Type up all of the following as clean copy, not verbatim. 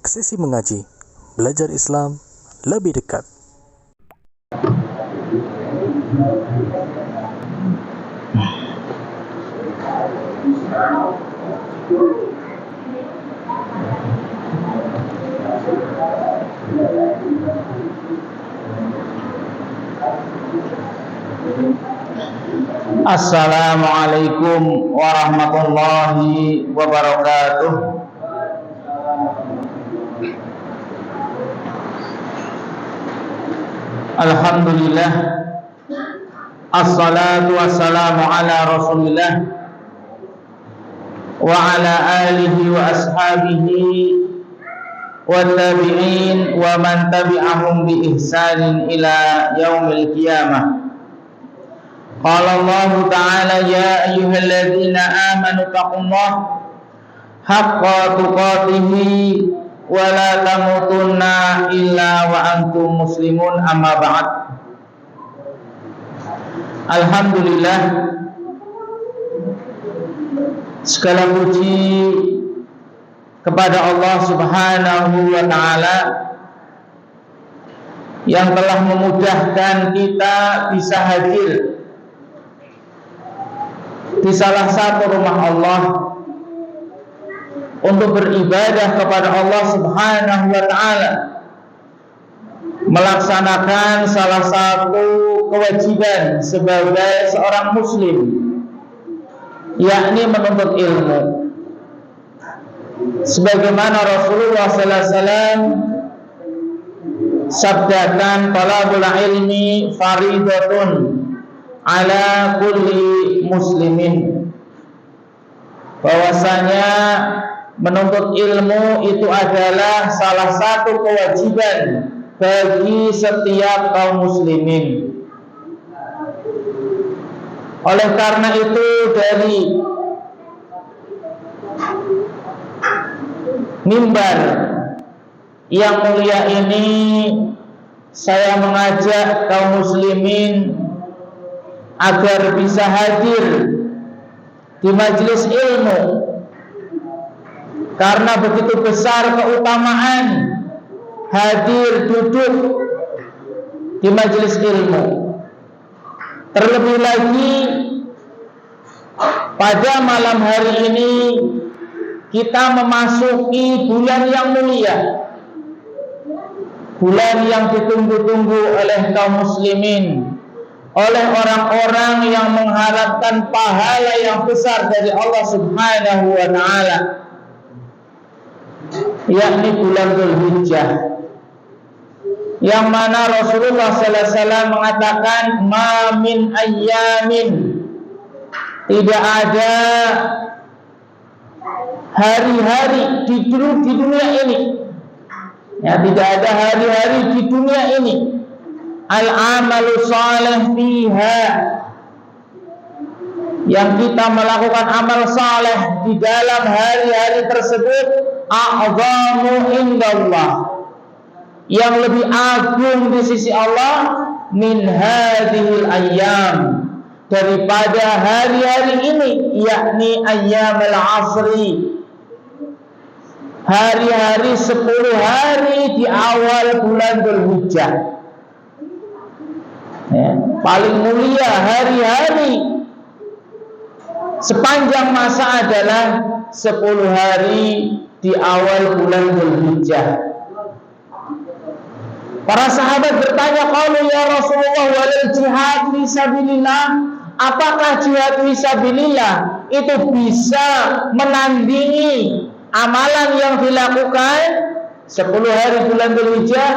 Sesi mengaji, belajar Islam lebih dekat. Assalamualaikum warahmatullahi wabarakatuh. Alhamdulillah, assalatu wassalamu ala rasulillah wa ala alihi wa ashabihi wa tabi'in wa man tabi'ahum bi ihsanin ila yaumil qiyamah. Qala Allah ta'ala ya ayyuhalladzina amanu taqullaha haqqa tuqatih wa la tamutunna illa wa antum muslimun, amma ba'd. Alhamdulillah, segala puji kepada Allah Subhanahu wa ta'ala yang telah memudahkan kita bisa hadir di salah satu rumah Allah untuk beribadah kepada Allah Subhanahu wa ta'ala, melaksanakan salah satu kewajiban sebagai seorang muslim, yakni menuntut ilmu. Sebagaimana Rasulullah sallallahu alaihi wasallam sabdakan, talabul ilmi faridatun ala kulli muslimin, bahwasanya menuntut ilmu itu adalah salah satu kewajiban bagi setiap kaum muslimin. Oleh karena itu, dari mimbar yang mulia ini saya mengajak kaum muslimin agar bisa hadir di majelis ilmu, karena begitu besar keutamaan hadir duduk di majelis ilmu. Terlebih lagi pada malam hari ini kita memasuki bulan yang mulia, bulan yang ditunggu-tunggu oleh kaum muslimin, oleh orang-orang yang mengharapkan pahala yang besar dari Allah Subhanahu wa ta'ala, yakni bulan Dzulhijjah, yang mana Rasulullah sallallahu alaihi wasallam mengatakan, ma min ayyamin, tidak ada hari-hari di dunia ini, ya, tidak ada hari-hari di dunia ini, al-amalu salih fiha, yang kita melakukan amal saleh di dalam hari-hari tersebut, a'zamu indallah, yang lebih agung di sisi Allah, min hadhil ayyam, daripada hari-hari ini, yakni ayyamul asri, hari-hari 10 hari di awal bulan Dzulhijjah. Ya, paling mulia hari-hari sepanjang masa adalah 10 hari di awal bulan Dzulhijjah. Para sahabat bertanya, qalu ya Rasulullah, walil jihad fisabilillah, apakah jihad fisabilillah itu bisa menandingi amalan yang dilakukan 10 hari bulan Dzulhijjah?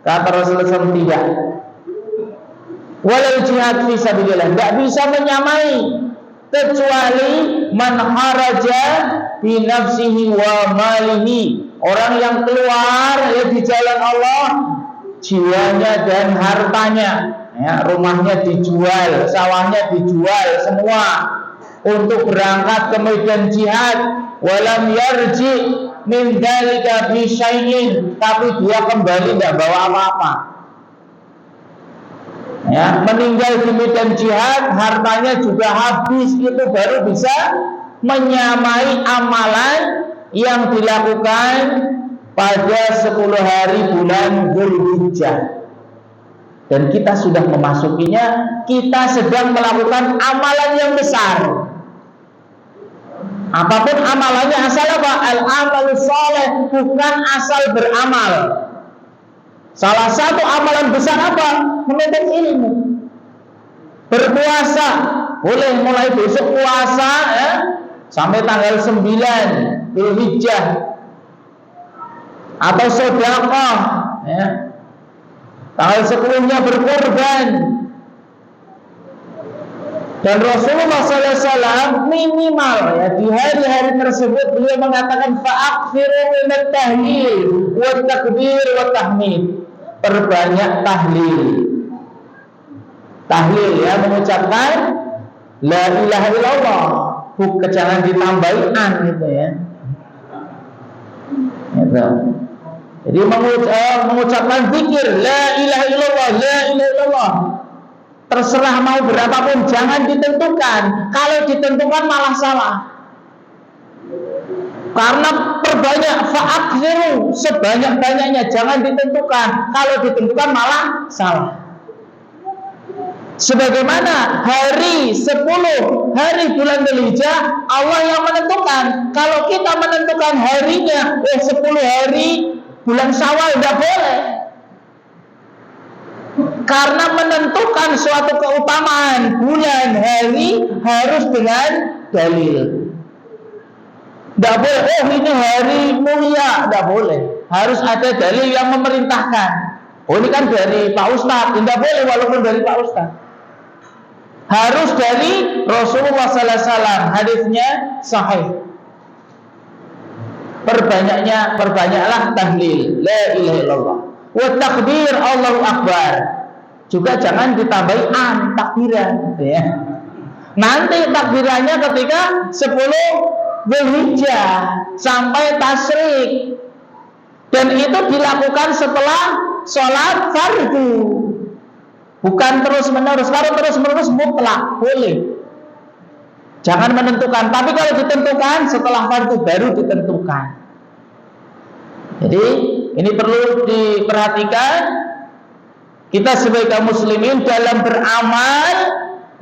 Kata Rasulullah SAW, tidak. Walil jihad fisabilillah, tidak bisa menyamai, kecuali man kharaja bi nafsihi wa malihi, orang yang keluar ya di jalan Allah, jiwanya dan hartanya, ya, rumahnya dijual, sawahnya dijual semua untuk berangkat ke medan jihad, walam yarji min dzalika bi syai'in, tapi dia kembali tidak bawa apa-apa. Ya, meninggal di medan jihad, hartanya juga habis, itu baru bisa menyamai amalan yang dilakukan pada 10 hari bulan Dzulhijjah. Dan kita sudah memasukinya, kita sedang melakukan amalan yang besar. Apapun amalannya, asal apa? Al-amalu sholeh, bukan asal beramal. Salah satu amalan besar apa? Menuntut ilmu. Berpuasa, boleh mulai besok puasa ya, sampai tanggal 9 Dzulhijjah. Atau sedekah ya. Tanggal 10-nya berkorban. Dan Rasulullah SAW minimal ya, di hari-hari tersebut beliau mengatakan fa'akthiru minat tahlil wa takbir wa tahmid. Perbanyak tahlil. Tahlil ya, mengucapkan la ilaha illallah. Bukan, jangan ditambahi an gitu ya. Gitu. Jadi mengucapkan zikir la ilaha illallah, la ilaha illallah. Terserah mau berapapun, jangan ditentukan. Kalau ditentukan malah salah. Karena perbanyak fa'akthiru, sebanyak-banyaknya, jangan ditentukan. Kalau ditentukan malah salah. Sebagaimana hari 10 hari bulan Dzulhijjah, Allah yang menentukan. Kalau kita menentukan harinya 10 hari bulan Syawal, tidak boleh. Karena menentukan suatu keutamaan bulan hari harus dengan dalil. Tidak boleh, oh ini hari mulia, tidak boleh. Harus ada dalil yang memerintahkan. Oh ini kan dari Pak Ustadz, tidak boleh walaupun dari Pak Ustadz. Harus dari Rasulullah SAW, hadisnya sahih. Perbanyaklah tahlil la ilaha illallah wa takbir Allahu akbar. Juga jangan ditambahi an, takbiran ya. Nanti takbirannya ketika 10 Dzulhijjah sampai tasyrik. Dan itu dilakukan setelah sholat fardu. Bukan terus-menerus. Kalau terus-menerus mutlak boleh. Jangan menentukan. Tapi kalau ditentukan setelah fardu baru ditentukan. Jadi ini perlu diperhatikan. Kita sebagai kaum muslimin dalam beramal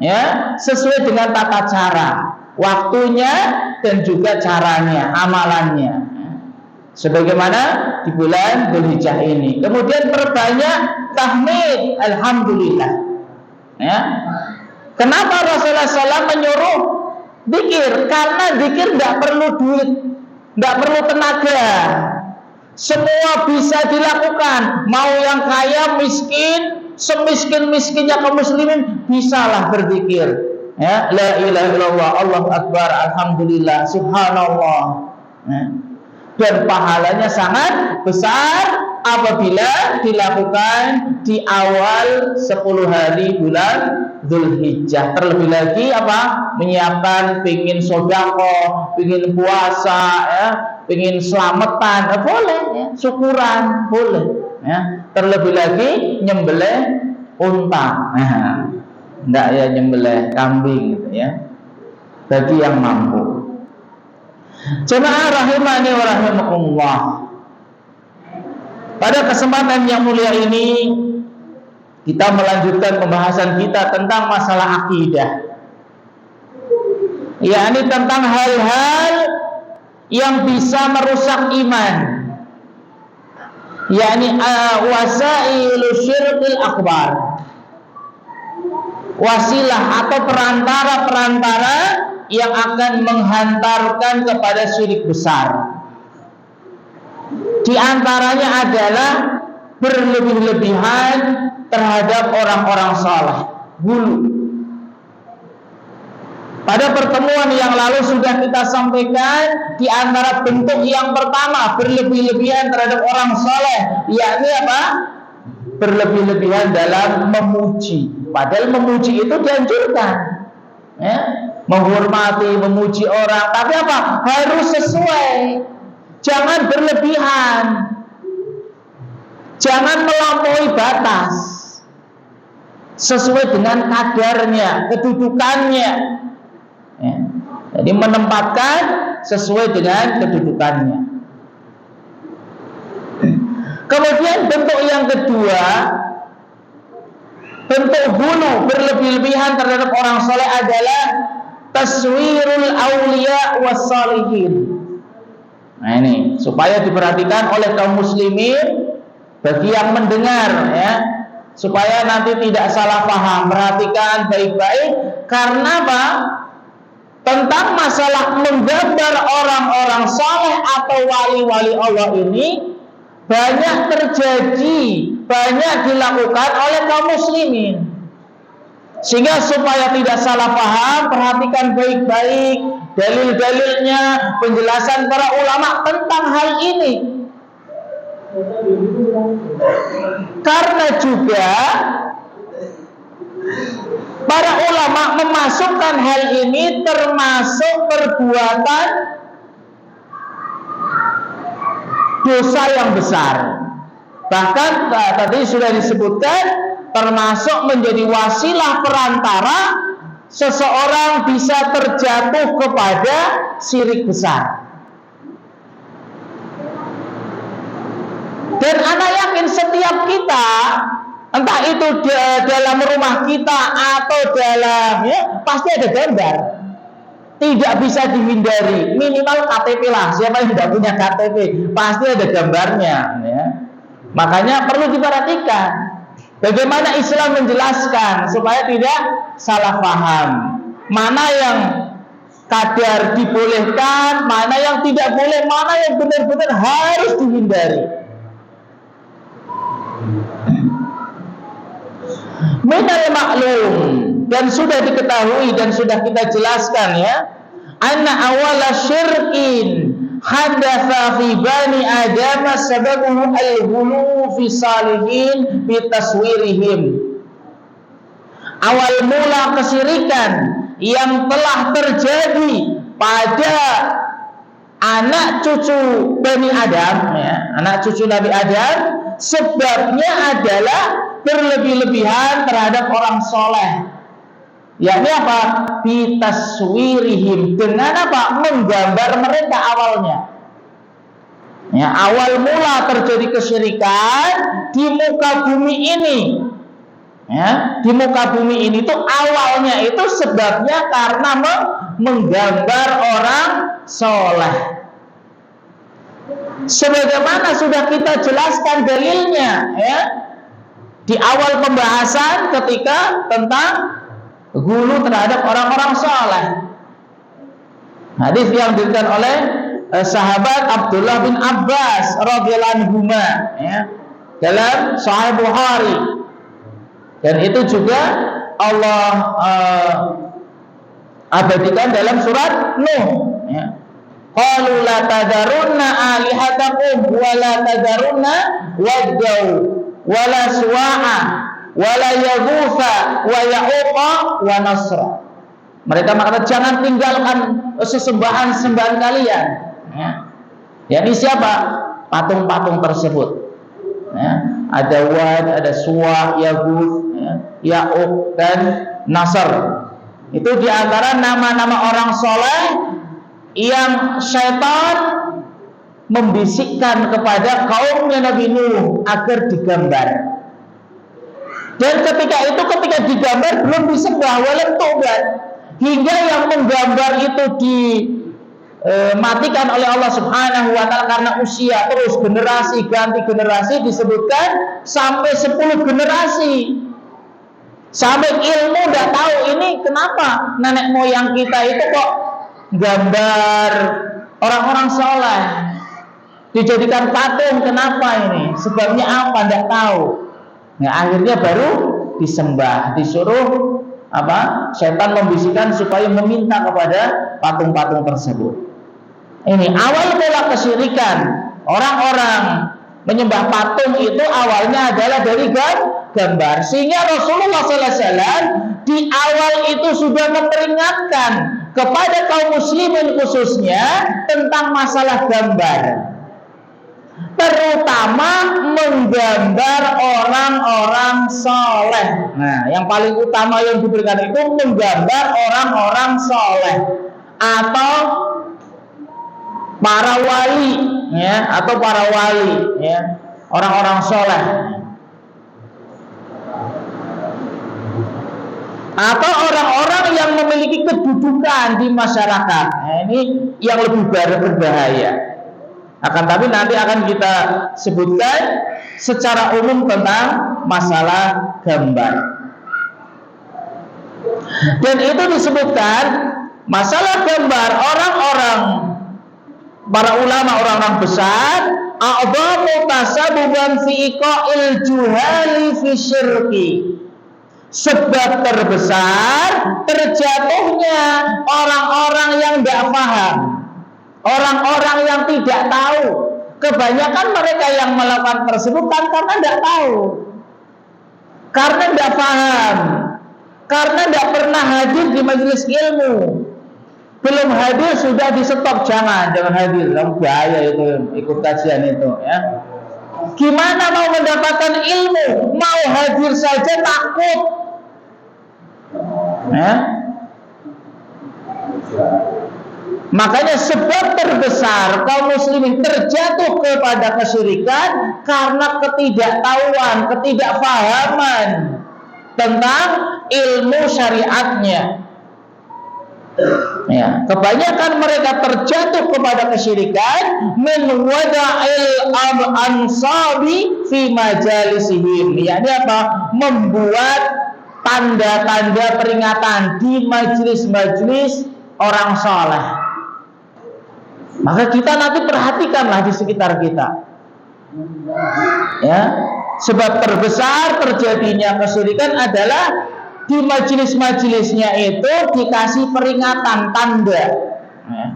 ya sesuai dengan tata cara, waktunya dan juga caranya, amalannya. Sebagaimana di bulan Dzulhijjah ini. Kemudian perbanyak tahmid, alhamdulillah. Ya. Kenapa Rasulullah SAW menyuruh zikir? Karena zikir tidak perlu duit, tidak perlu tenaga. Semua bisa dilakukan. Mau yang kaya, miskin, semiskin-miskinnya kaum muslimin bisalah berzikir. Ya, la ilaha illallah, Allahu akbar, alhamdulillah, subhanallah. Ya. Dan pahalanya sangat besar apabila dilakukan di awal 10 hari bulan Dzulhijjah. Terlebih lagi apa? Menyiapkan pingin sedekah, pingin puasa ya, pingin selamatan, boleh ya, syukuran boleh ya. Terlebih lagi nyembelih unta. Enggak ya nyembelih kambing gitu ya. Bagi yang mampu. Jemaah rahimani wa rahimakumullah. Pada kesempatan yang mulia ini kita melanjutkan pembahasan kita tentang masalah akidah. Yakni tentang hal-hal yang bisa merusak iman. Yakni wasailu syirkil akbar. Wasilah atau perantara-perantara yang akan menghantarkan kepada syirik besar. Di antaranya adalah berlebih-lebihan terhadap orang-orang saleh. Dulu pada pertemuan yang lalu sudah kita sampaikan, di antara bentuk yang pertama berlebih-lebihan terhadap orang saleh, yakni apa? Berlebih-lebihan dalam memuji. Padahal memuji itu dianjurkan ya? Menghormati, memuji orang, tapi apa? Harus sesuai. Jangan berlebihan. Jangan melampaui batas. Sesuai dengan kadarnya, kedudukannya. Ya. Jadi menempatkan sesuai dengan kedudukannya. Kemudian bentuk yang kedua, bentuk ghulu, berlebih-lebihan terhadap orang soleh adalah taswirul auliya was salihin. Nah ini supaya diperhatikan oleh kaum muslimin, bagi yang mendengar ya, supaya nanti tidak salah paham. Perhatikan baik-baik, karena apa? Tentang masalah menggambar orang-orang saleh atau wali-wali Allah ini banyak terjadi, banyak dilakukan oleh kaum muslimin. Sehingga supaya tidak salah paham, perhatikan baik-baik dalil-dalilnya, penjelasan para ulama tentang hal ini. Karena juga para ulama memasukkan hal ini termasuk perbuatan dosa yang besar. Bahkan tadi sudah disebutkan termasuk menjadi wasilah perantara seseorang bisa terjatuh kepada syirik besar. Dan anak yakin setiap kita, entah itu dalam rumah kita atau dalam pasti ada gambar. Tidak bisa dihindari, minimal KTP lah. Siapa yang tidak punya KTP pasti ada gambarnya ya. Makanya perlu diperhatikan bagaimana Islam menjelaskan supaya tidak salah paham. Mana yang kadar dibolehkan, mana yang tidak boleh, mana yang benar-benar harus dihindari. Minal maklum, dan sudah diketahui dan sudah kita jelaskan ya, anna awala syirkin hadatsa fi bani adam sababuhu al-ghulu fi salihin bi taswirihim. Awal mula kesyirikan yang telah terjadi pada anak cucu Bani Adam ya, anak cucu Nabi Adam, sebabnya adalah berlebih-lebihan terhadap orang soleh. Yakni apa? Bitaswirihim, dengan apa? Menggambar mereka awalnya. Ya, awal mula terjadi kesyirikan di muka bumi ini. Ya, di muka bumi ini tuh awalnya itu sebabnya karena menggambar orang soleh. Sebagaimana sudah kita jelaskan dalilnya ya, di awal pembahasan ketika tentang ghulu terhadap orang-orang saleh. Hadis yang diriwayatkan oleh sahabat Abdullah bin Abbas radhiyallahu anhu ya, dalam Sahih Bukhari. Dan itu juga Allah abadikan dalam surat Nuh ya. Qalu la tadarunna alihatakum wa la tadarunna waddaw wa la suwa'a wa la yaghutha wa ya'uqa wa nasra. Mereka mengatakan jangan tinggalkan sesembahan-sembahan kalian ya. Yakni siapa? Patung-patung tersebut ya. Ada Wad, ada Suwa, Yaghut ya, Ya'uq dan Nasr. Itu diantara nama-nama orang soleh yang syaitan membisikkan kepada kaumnya Nabi Nuh agar digambar. Dan ketika digambar belum disembah walam taubat, hingga yang menggambar itu dimatikan oleh Allah Subhanahu wa taala karena usia, terus generasi ganti generasi, disebutkan sampai 10 generasi. Sampai ilmu udah tahu ini kenapa nenek moyang kita itu kok gambar orang-orang soleh, dijadikan patung, kenapa ini? Sebabnya apa? Tidak tahu. Nah, akhirnya baru disembah, disuruh apa? Setan membisikkan supaya meminta kepada patung-patung tersebut. Ini awal mula kesyirikan. Orang-orang menyembah patung itu awalnya adalah dari gambar. Sehingga Rasulullah SAW di awal itu sudah memperingatkan kepada kaum muslimin khususnya tentang masalah gambar, terutama menggambar orang-orang soleh. Nah, yang paling utama yang diberikan itu menggambar orang-orang soleh atau para wali, ya, atau para wali, ya. orang-orang soleh, atau orang-orang yang memiliki kedudukan di masyarakat. Nah, ini yang lebih berbahaya. Akan tapi nanti akan kita sebutkan secara umum tentang masalah gambar. Dan itu disebutkan masalah gambar orang-orang, para ulama, orang-orang besar, a'dhamu tasabuban fi iqa'il juhali fi syirki. Sebab terbesar terjatuhnya orang-orang yang tidak paham, orang-orang yang tidak tahu. Kebanyakan mereka yang melakukan tersebut kan karena tidak tahu, karena tidak paham, karena tidak pernah hadir di majelis ilmu. Belum hadir sudah di stop, jangan hadir, bahaya itu ikut kajian itu ya. Gimana mau mendapatkan ilmu, mau hadir saja takut ya? Makanya sebab terbesar kaum muslimin terjatuh kepada kesyirikan karena ketidaktahuan, ketidakfahaman tentang ilmu syariatnya. Ya, kebanyakan mereka terjatuh kepada kesyirikan min wada'il ansabi fi majalisihim. Yakni apa? Membuat tanda-tanda peringatan di majelis-majelis orang saleh. Maka kita nanti perhatikanlah di sekitar kita. Ya, sebab terbesar terjadinya kesyirikan adalah di majelis-majelisnya itu dikasih peringatan, tanda. Ya.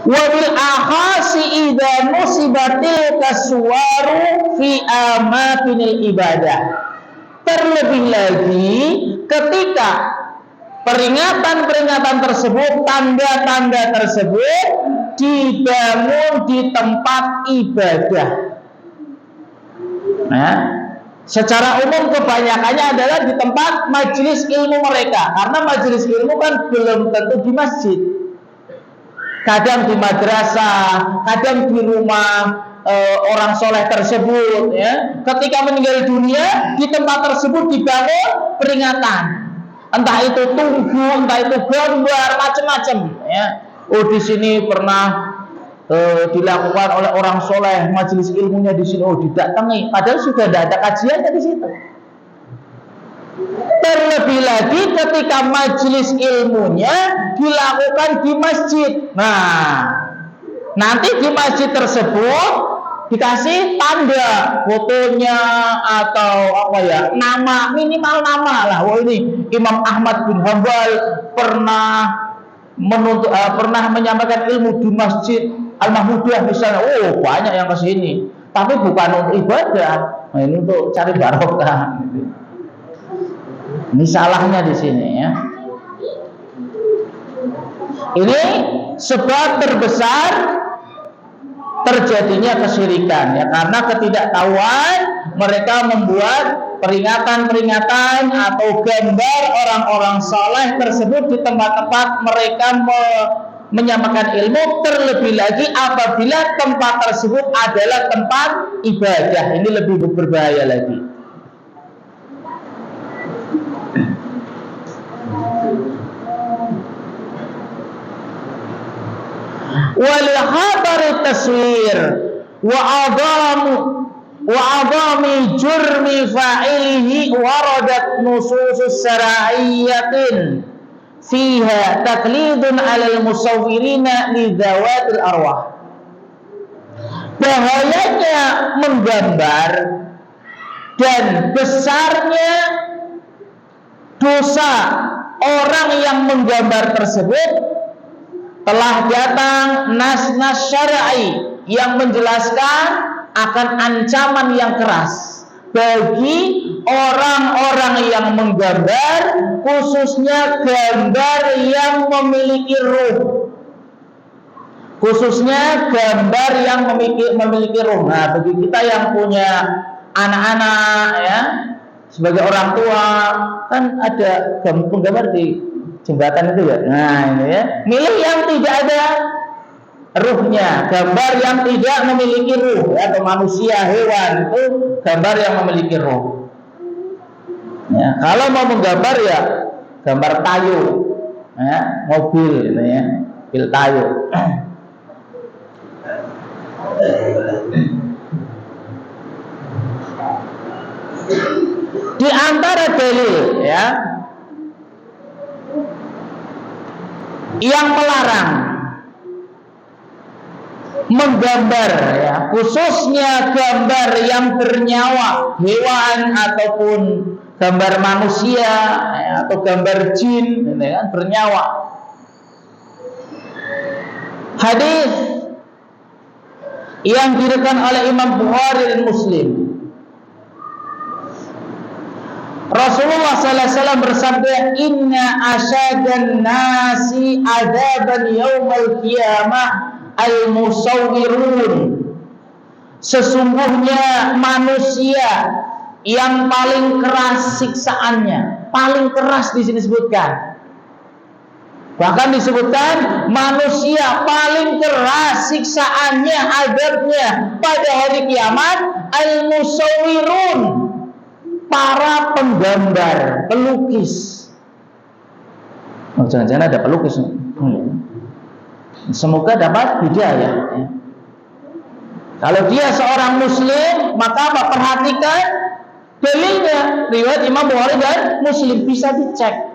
Wa bil akhasi idza nusibatil kaswaru fi amakinil ibadah. Terlebih lagi ketika peringatan-peringatan tersebut, tanda-tanda tersebut dibangun di tempat ibadah. Nah, secara umum kebanyakannya adalah di tempat majelis ilmu mereka, karena majelis ilmu kan belum tentu di masjid. Kadang di madrasah, kadang di rumah orang soleh tersebut. Ya. Ketika meninggal dunia, di tempat tersebut dibangun peringatan. Entah itu tunggu, entah itu gambar, macam-macam. Ya. Oh, di sini pernah dilakukan oleh orang soleh, majelis ilmunya di sini, oh didatangi, padahal sudah tidak ada kajiannya di situ. Terlebih lagi ketika majelis ilmunya dilakukan di masjid. Nah, nanti di masjid tersebut dikasih tanda fotonya atau apa ya, nama, minimal nama lah. Wah, ini Imam Ahmad bin Hanbal pernah menyampaikan ilmu di masjid Al-Mahmudah misalnya. Oh, banyak yang ke sini. Tapi bukan untuk ibadah. Nah, ini untuk cari barokah. Ini salahnya di sini ya. Ini sebab terbesar terjadinya kesyirikan ya, karena ketidaktahuan mereka membuat peringatan-peringatan atau gambar orang-orang saleh tersebut di tempat-tempat mereka menyampaikan ilmu, terlebih lagi apabila tempat tersebut adalah tempat ibadah. Ini lebih berbahaya lagi. Wal khabar taswir wa adami jurmi fa'ilihi waradat nususus syar'iyyatin fiha taklidun 'alal musawwirina li dzawatil arwah. Bahayanya menggambar dan besarnya dosa orang yang menggambar tersebut telah datang nas-nas syar'i yang menjelaskan akan ancaman yang keras bagi orang-orang yang menggambar, khususnya gambar yang memiliki ruh. Khususnya gambar yang memiliki ruh. Nah, bagi kita yang punya anak-anak ya, sebagai orang tua kan ada penggambar di jembatan itu ya. Nah, ini ya. Milih yang tidak ada ruhnya, gambar yang tidak memiliki ruh, ya, atau manusia, hewan itu gambar yang memiliki ruh. Ya, kalau mau menggambar ya gambar tayo, ya, mobil, gitu ya, mobil tayo. Di antara dalil, ya, yang melarang menggambar, ya, khususnya gambar yang bernyawa, hewan ataupun gambar manusia, ya, atau gambar jin, ya, bernyawa. Hadis yang diriwayatkan oleh Imam Bukhari dan Muslim, Rasulullah sallallahu alaihi wasallam bersabda, "Inna asyadan nasi adaban yaumal qiyamah al-musawwirun." Sesungguhnya manusia yang paling keras siksaannya, paling keras di sini disebutkan. Bahkan disebutkan manusia paling keras siksaannya, azabnya pada hari kiamat al-musawwirun, para penggambar, pelukis. Oh, jangan-jangan ada pelukis. Semoga dapat hidayah. Kalau dia seorang muslim, maka perhatikan dalilnya, riwayat Imam Bukhari dan Muslim, bisa dicek.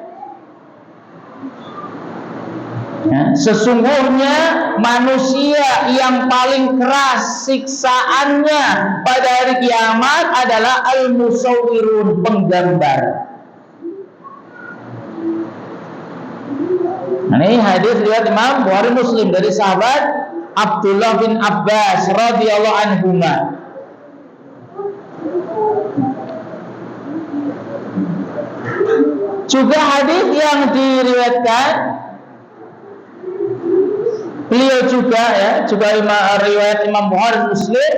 Ya, sesungguhnya manusia yang paling keras siksaannya pada hari kiamat adalah al-musawwirun, penggambar. Ini hadis riwayat Imam Bukhari Muslim dari sahabat Abdullah bin Abbas radhiyallahu anhuma. Juga hadis yang diriwayatkan beliau juga, ya, juga riwayat Imam Bukhari Muslim.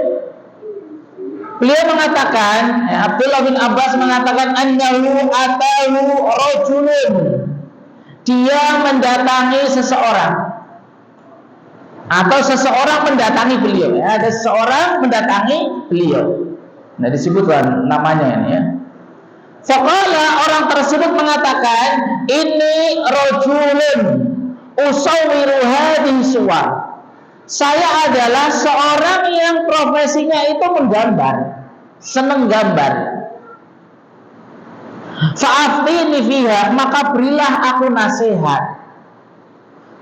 Beliau mengatakan, ya, Abdullah bin Abbas mengatakan, annahu atahu rajulun, dia mendatangi seseorang, atau seseorang mendatangi beliau, ya, ada seseorang mendatangi beliau. Nah, disebutkan namanya ini, ya. Faqala, orang tersebut mengatakan, ini rajulun usawwiru hadhihi suwar. Saya adalah seorang yang profesinya itu menggambar, senang gambar. Fa'aftini fiha, maka berilah aku nasihat.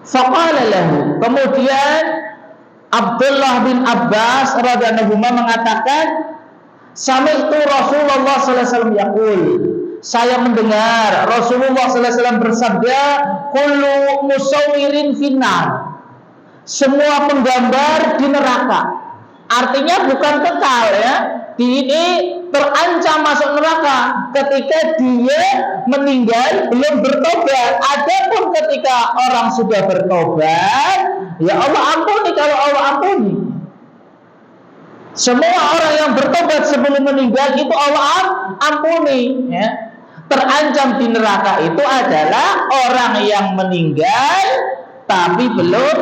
Faqala lahu, kemudian Abdullah bin Abbas radhiyallahu anhu mengatakan, sami'tu Rasulullah sallallahu alaihi wasallam yaqul, saya mendengar Rasulullah sallallahu alaihi wasallam bersabda, kullu musawwirin finnar, semua penggambar di neraka. Artinya bukan kekal, ya, ini terancam masuk neraka ketika dia meninggal belum bertobat. Adapun ketika orang sudah bertobat, ya Allah ampuni kalau Allah ampuni. Semua orang yang bertobat sebelum meninggal itu Allah ampuni, ya. Terancam di neraka itu adalah orang yang meninggal tapi belum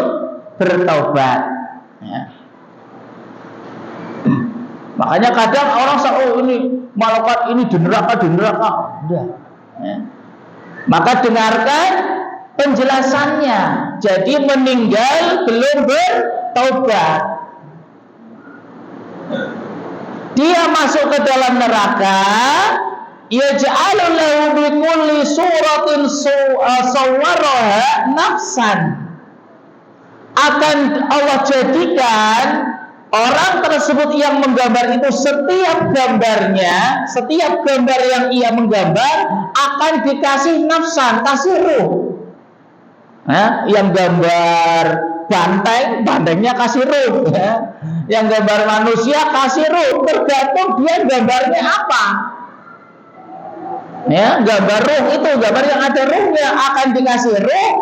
bertobat, ya. Makanya kadang orang oh ini malaikat ini di neraka, udah, ya. Maka dengarkan penjelasannya. Jadi meninggal belum bertobat, dia masuk ke dalam neraka, yaj'alu lahu bi kulli suratin sawwaraha nafsan. Akan Allah jadikan orang tersebut yang menggambar itu, setiap gambarnya, setiap gambar yang ia menggambar akan dikasih nafsan, kasih ruh. Nah, yang gambar banteng, bantengnya kasih ruh, ya. Yang gambar manusia kasih ruh, tergantung dia gambarnya apa. Ya, gambar ruh itu, gambar yang ada ruhnya akan dikasih ruh.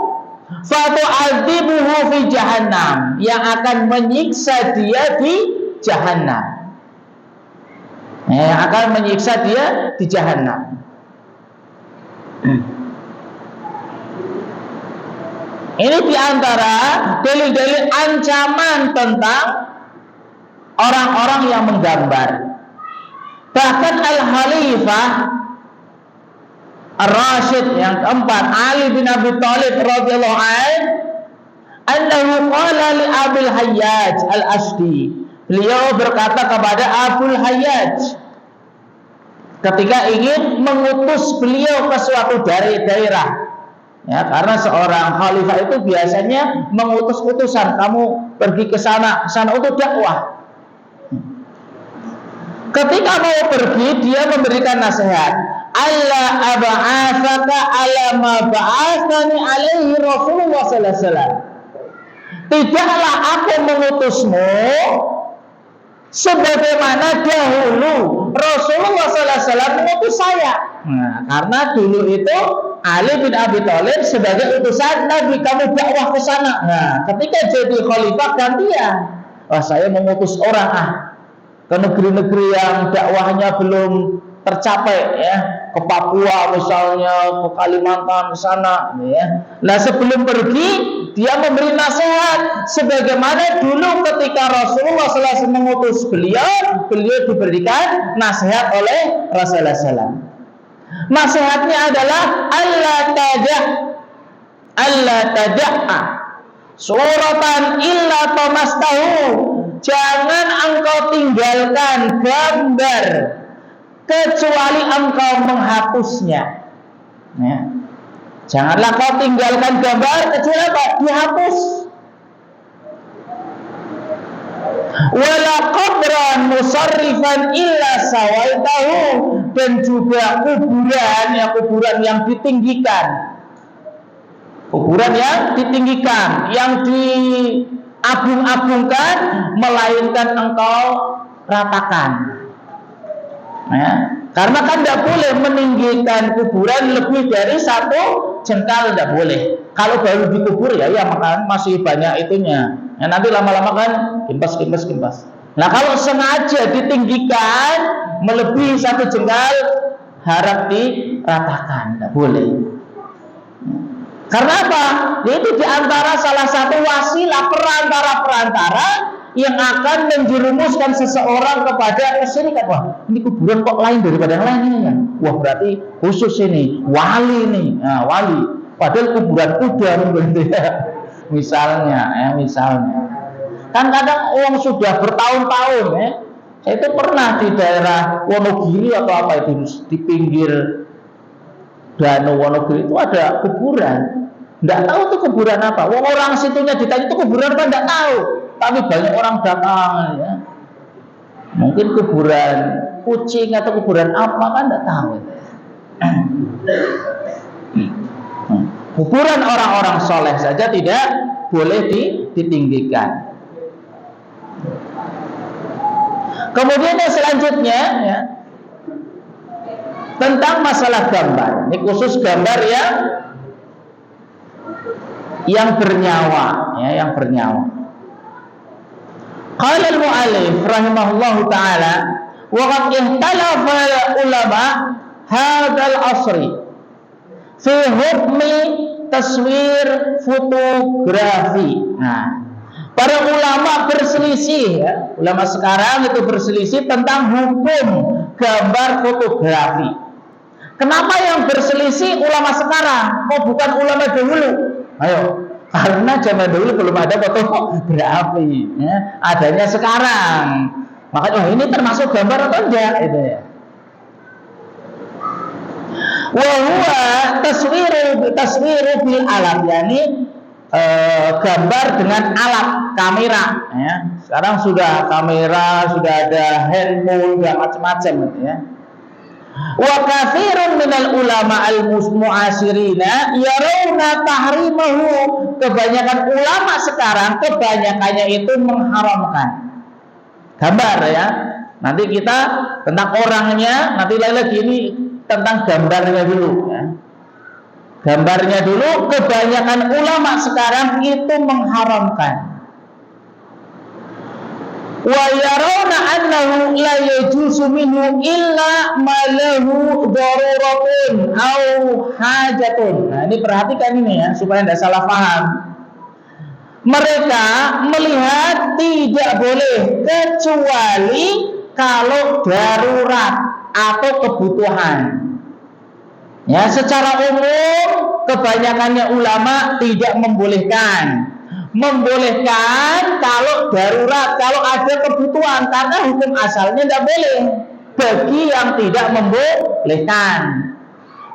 Fatu'adzibuhu fi jahannam, yang akan menyiksa dia di jahannam. Yang akan menyiksa dia di jahannam. Ini diantara dalil-dalil ancaman tentang orang-orang yang menggambar. Bahkan Al-Khalifah Ar-Rasyid yang keempat, Ali bin Abi Thalib radhiyallahu anhu qala li Abil Hayyaj Al-Asdi. Beliau berkata kepada Abul Hayyaj ketika ingin mengutus beliau ke suatu daerah. Ya, karena seorang khalifah itu biasanya mengutus utusan, kamu pergi ke sana untuk dakwah. Ketika mau pergi, dia memberikan nasihat, Allah ab'atsaka ala ma ba'atsani alaihi Rasulullah sallallahu alaihi wasallam. Tidaklah aku mengutusmu sebagaimana dahulu Rasulullah sallallahu alaihi wasallam mengutus saya. Nah, karena dulu itu Ali bin Abi Thalib sebagai utusan Nabi, kamu dakwah ke sana. Nah, ketika jadi khalifah gantian, saya mengutus orang ke negeri-negeri yang dakwahnya belum tercapai, ya, ke Papua misalnya, ke Kalimantan sana, ya. Nah, sebelum pergi dia memberi nasihat sebagaimana dulu ketika Rasulullah SAW mengutus beliau diberikan nasihat oleh Rasulullah SAW. Nasihatnya adalah Allah tada'ah suratan illa tamastahu. Jangan engkau tinggalkan gambar kecuali engkau menghapusnya. Ya. Janganlah kau tinggalkan gambar kecuali apa? Dihapus. Wala qabran musarrifan illa sawaitahu. Dan juga kuburan yang ditinggikan. Kuburan yang ditinggikan, yang diagung-agungkan, melainkan engkau ratakan. Ya. Karena kan tidak boleh meninggikan kuburan lebih dari 1 jengkal, tidak boleh. Kalau baru dikubur ya maka masih banyak itunya. Ya, nanti lama-lama kan kimpes. Nah, kalau sengaja ditinggikan melebihi 1 jengkal, harap diratakan, tidak boleh. Karena apa? Yaitu diantara salah satu wasilah perantara yang akan menjerumuskan seseorang kepada kesyirikan. Wah, ini kuburan kok lain daripada yang lain ya? Wah, berarti khusus ini, wali nih, nah, wali. Padahal kuburan kuda misalnya. Kan kadang orang sudah bertahun-tahun, ya. Saya itu pernah di daerah Wonogiri atau apa itu, di pinggir Danau Wonogiri itu ada kuburan. Tidak tahu itu kuburan apa. Orang situnya ditanya itu kuburan apa, tidak tahu. Tapi banyak orang datang, ya. Mungkin kuburan kucing atau kuburan apa kan tidak tahu. Kuburan orang-orang soleh saja tidak boleh ditinggikan. Kemudian yang selanjutnya, ya, tentang masalah gambar. Ini khusus gambar yang bernyawa, ya, yang bernyawa. Qala al-mu'allif rahimahullahu ta'ala, wa qad ihtalafa ulama hadzal asri fi hukmi taswir fotografi. Nah, para ulama berselisih, ya, ulama sekarang itu berselisih tentang hukum gambar fotografi. Kenapa yang berselisih ulama sekarang? Oh, bukan ulama dahulu. Ayo, karena zaman dulu belum ada fotografi, ya, adanya sekarang. Makanya ini termasuk gambar atau enggak? Itu ya. Wa huwa taswiru bil alat, yakni gambar dengan alat kamera, ya. Sekarang sudah kamera, sudah ada handphone, dan macam-macam, ya. Wa katsirun minal ulama al-mu'asirina yarawna tahrimahu. Kebanyakan ulama sekarang kebanyakannya itu mengharamkan gambar, ya. Nanti kita tentang orangnya, nanti lagi ini tentang gambarnya dulu, ya. Gambarnya dulu, kebanyakan ulama sekarang itu mengharamkan. Wa yarawna annahu la yajuzu minhu illa ma lahu daruratun au hajatun. Nah, ini perhatikan ini, ya, supaya tidak salah paham. mereka melihat tidak boleh kecuali kalau darurat atau kebutuhan. Ya, secara umum kebanyakannya ulama tidak membolehkan. Membolehkan kalau darurat, kalau ada kebutuhan, karena hukum asalnya tidak boleh bagi yang tidak membolehkan.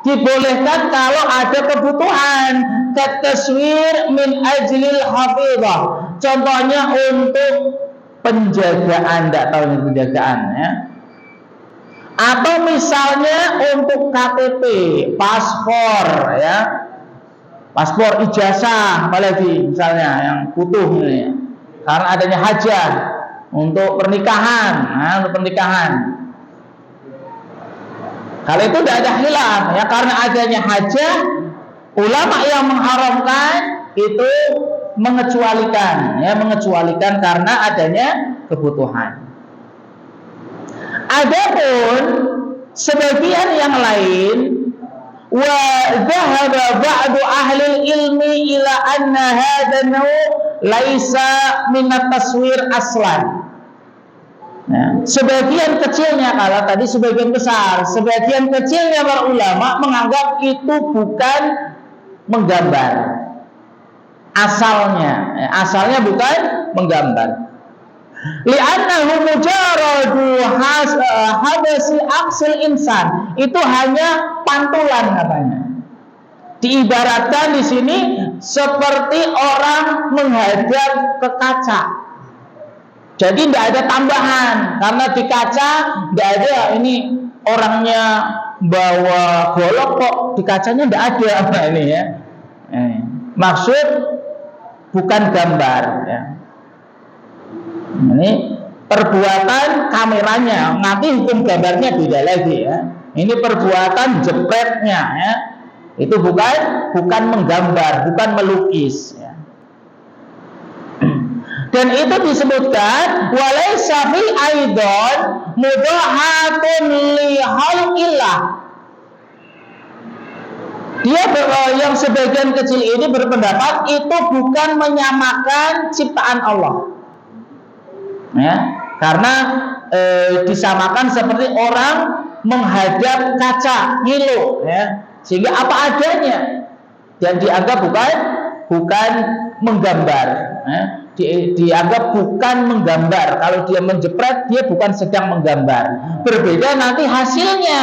Dibolehkan kalau ada kebutuhan, kataswir min ajlil hafizah. Contohnya untuk penjagaan, tidak tahu ini penjagaan ya. Atau misalnya untuk KTP, paspor ya. Paspor, ijazah, apalagi misalnya yang butuh ini ya. Karena adanya hajah untuk pernikahan, untuk pernikahan. Kalau itu tidak ada khilaf ya, karena adanya hajah, ulama yang mengharamkan itu mengecualikan ya, mengecualikan karena adanya kebutuhan. Adapun sebagian yang lain, wa dhahaba ba'du ahli ilmi ila anna hadha naw' laisa min at-taswir aslan. Ya, sebagian kecilnya, kalau tadi sebagian besar, sebagian kecilnya para ulama menganggap itu bukan menggambar. Asalnya bukan menggambar. Li'annahu mujarradu habasi aksil insan. Itu hanya pantulan katanya. Diibaratkan di sini seperti orang menghadap ke kaca. Jadi tidak ada tambahan, karena di kaca tidak ada ini orangnya bawa golok kok di kacanya tidak ada apa ini ya. Maksud bukan gambar ya. Ini perbuatan kameranya, nanti hukum gambarnya beda lagi ya. Ini perbuatan jepretnya ya. Itu bukan menggambar, bukan melukis ya. Dan itu disebutkan walaysa fi aidan mudahatun li khalqillah. Dia yang sebagian kecil ini berpendapat itu bukan menyamakan ciptaan Allah. Ya, karena disamakan seperti orang menghadap kaca ngilu ya, sehingga apa adanya dan dianggap bukan menggambar ya. Dianggap bukan menggambar. Kalau dia menjepret, dia bukan sedang menggambar. Berbeda nanti hasilnya.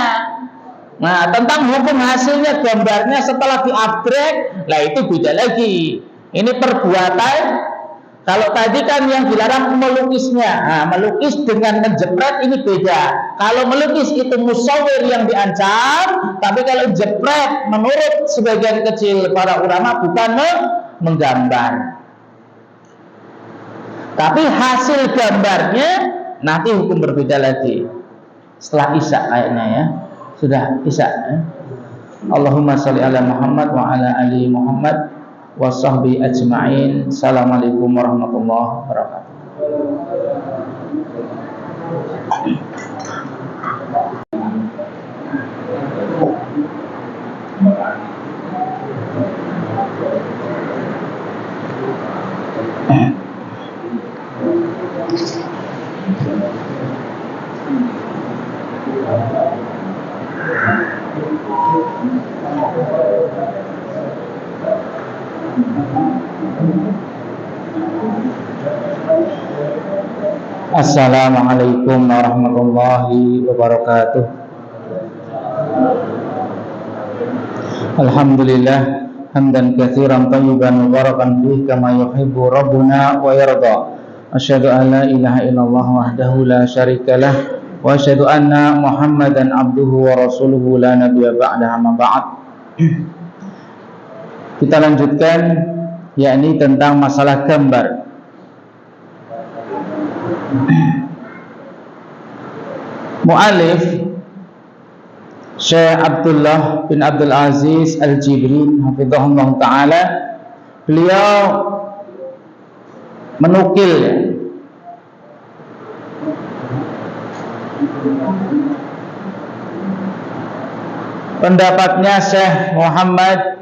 Nah, tentang hukum hasilnya, gambarnya setelah di-upgrade, lah itu beda lagi. Ini perbuatan. Kalau tadi kan yang dilarang melukisnya, melukis dengan menjepret ini beda. Kalau melukis itu musawir yang diancam, tapi kalau jepret menurut sebagian kecil para ulama bukan menggambar. Tapi hasil gambarnya nanti hukum berbeda lagi. Setelah Isya kayaknya ya. Sudah Isya ya? Allahumma sholli ala Muhammad wa ala ali Muhammad wa sahbi ajma'in. Assalamualaikum warahmatullahi wabarakatuh. Assalamualaikum warahmatullahi wabarakatuh. Alhamdulillah hamdan katsiran thayyiban mubarakan fihi kama yuhibbu rabbuna wa yarda. Asyhadu an la ilaha illallah wahdahu la syarikalah wa asyhadu anna Muhammadan abduhu wa rasuluhu la nabiyya ba'dahu amma ba'd. Kita lanjutkan yakni tentang masalah gambar. Mu'alif Syekh Abdullah bin Abdul Aziz Al-Jibrin hafizahullah ta'ala, beliau menukil pendapatnya Syekh Muhammad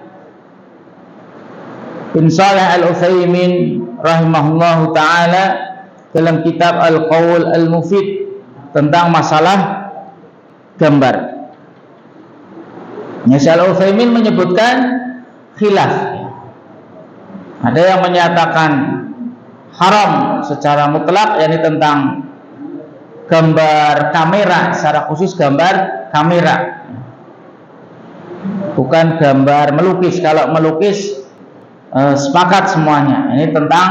bin Shalih Al-Utsaimin rahimahullahu taala dalam kitab Al-Qaul Al-Mufid tentang masalah gambar. Syekh Al-Utsaimin menyebutkan khilaf. Ada yang menyatakan haram secara mutlak, yakni tentang gambar kamera, secara khusus gambar kamera, bukan gambar melukis. Kalau melukis sepakat semuanya, ini tentang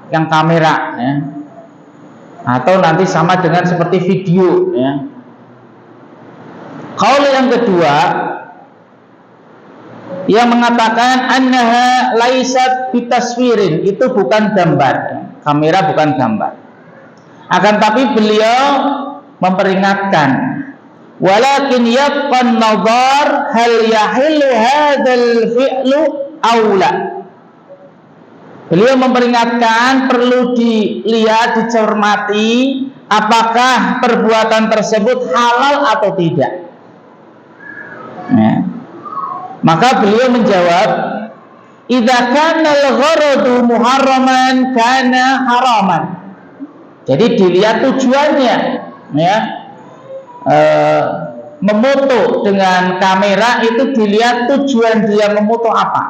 yang kamera ya. Atau nanti sama dengan seperti video ya. Qaul yang kedua yang mengatakan annaha laisat bitaswirin, itu bukan gambar ya. Kamera bukan gambar. Akan tapi beliau memperingatkan, walakin yabqan nazar hal yahillu hadzal fi'lu aula. Beliau memperingatkan perlu dilihat, dicermati apakah perbuatan tersebut halal atau tidak ya. Maka beliau menjawab, idza kana al-gharadu muharraman kana haraman. Jadi dilihat tujuannya ya. Memoto dengan kamera itu dilihat tujuan dia memoto apa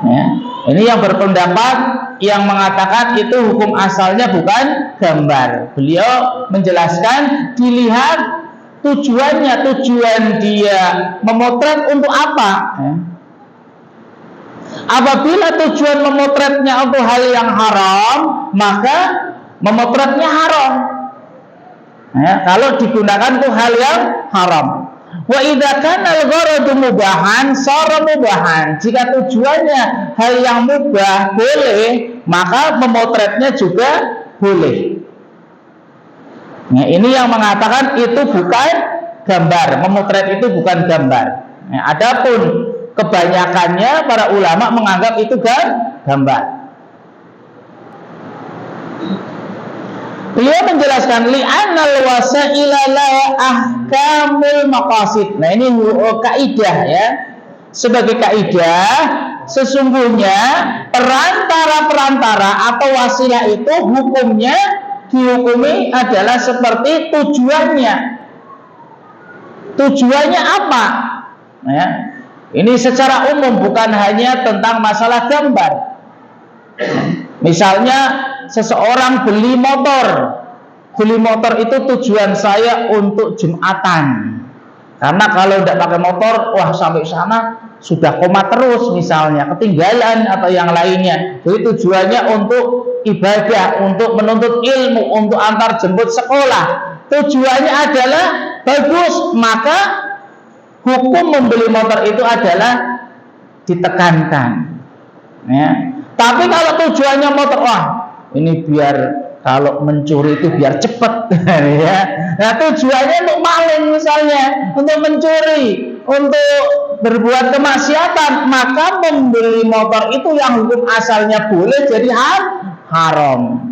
ya. Ini yang berpendapat yang mengatakan itu hukum asalnya bukan gambar. Beliau menjelaskan dilihat tujuannya, tujuan dia memotret untuk apa ya. Apabila tujuan memotretnya untuk hal yang haram, maka memotretnya haram ya, kalau digunakan untuk hal yang haram. Wa idza kana al-gharadu mubahan sara mubahan. Jika tujuannya hal yang mubah boleh, maka memotretnya juga boleh. Nah, ini yang mengatakan itu bukan gambar, memotret itu bukan gambar. Nah, adapun kebanyakannya para ulama menganggap itu gambar. Beliau menjelaskan li'anal wasaila la ahkamul maqasid. Nah, ini kaidah ya. Sebagai kaidah, sesungguhnya perantara-perantara atau wasilah itu hukumnya dihukumi adalah seperti tujuannya. Tujuannya apa? Nah, ya. Ini secara umum, bukan hanya tentang masalah gambar. Misalnya seseorang beli motor. Beli motor itu tujuan saya untuk Jumatan. Karena kalau tidak pakai motor, wah sampai sana sudah koma terus misalnya, ketinggalan atau yang lainnya. Jadi tujuannya untuk ibadah, untuk menuntut ilmu, untuk antar jemput sekolah. Tujuannya adalah bagus, maka hukum membeli motor itu adalah ditekankan. Ya. Tapi kalau tujuannya motor, wah ini biar kalau mencuri itu biar cepat ya. Nah, tujuannya untuk maling misalnya, untuk mencuri, untuk berbuat kemaksiatan, maka membeli motor itu yang hukum asalnya boleh jadi haram.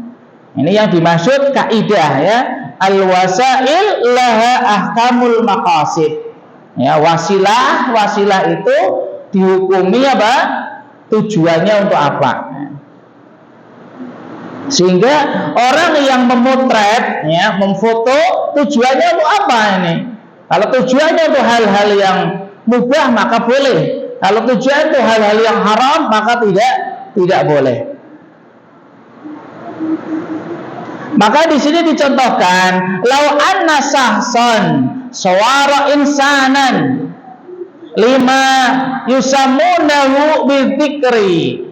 Ini yang dimaksud kaidah ya, al-wasail laha ahkamul maqasid. Ya, wasilah itu dihukumi apa? Tujuannya untuk apa? Sehingga orang yang memotret, ya, memfoto, tujuannya untuk apa ini? Kalau tujuannya untuk hal-hal yang mubah maka boleh. Kalau tujuan untuk hal-hal yang haram maka tidak boleh. Maka di sini dicontohkan, lau anna sahson sawara insanan lima yusamunahu bidzikri.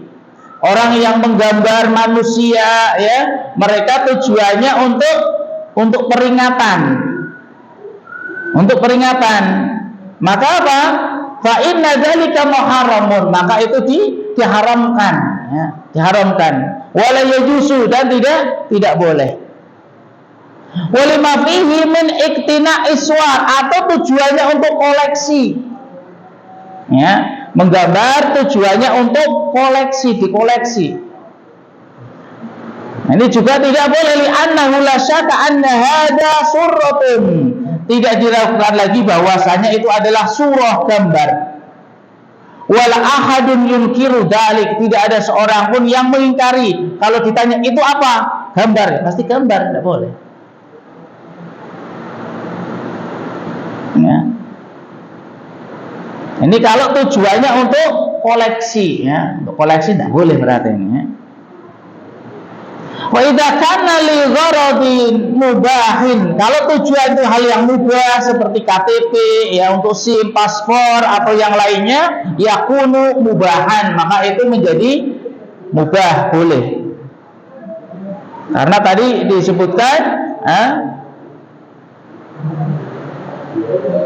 Orang yang menggambar manusia ya, mereka tujuannya untuk peringatan. Untuk peringatan. Maka apa? Fa inna dzalika muharramun, maka itu diharamkan ya, diharamkan. Wala yajuzu, dan tidak boleh. Walima fihi min iktina iswar, atau tujuannya untuk koleksi. Ya, menggambar tujuannya untuk koleksi, dikoleksi. Nah, ini juga tidak boleh, li'annahu la syaka anna hadza surratun. Tidak diragukan lagi bahwasanya itu adalah surah gambar. Wala ahadun yunkiru dalik, tidak ada seorang pun yang mengingkari. Kalau ditanya itu apa? Gambar, pasti gambar, tidak boleh. Ya. Ini kalau tujuannya untuk koleksi, ya, untuk koleksi tidak boleh berarti ini. Ya. Wa idza kana li gharadin mubahin, kalau tujuan itu hal yang mubah seperti KTP, ya, untuk SIM, paspor atau yang lainnya, yakunu mubahan, maka itu menjadi mubah, boleh. Karena tadi disebutkan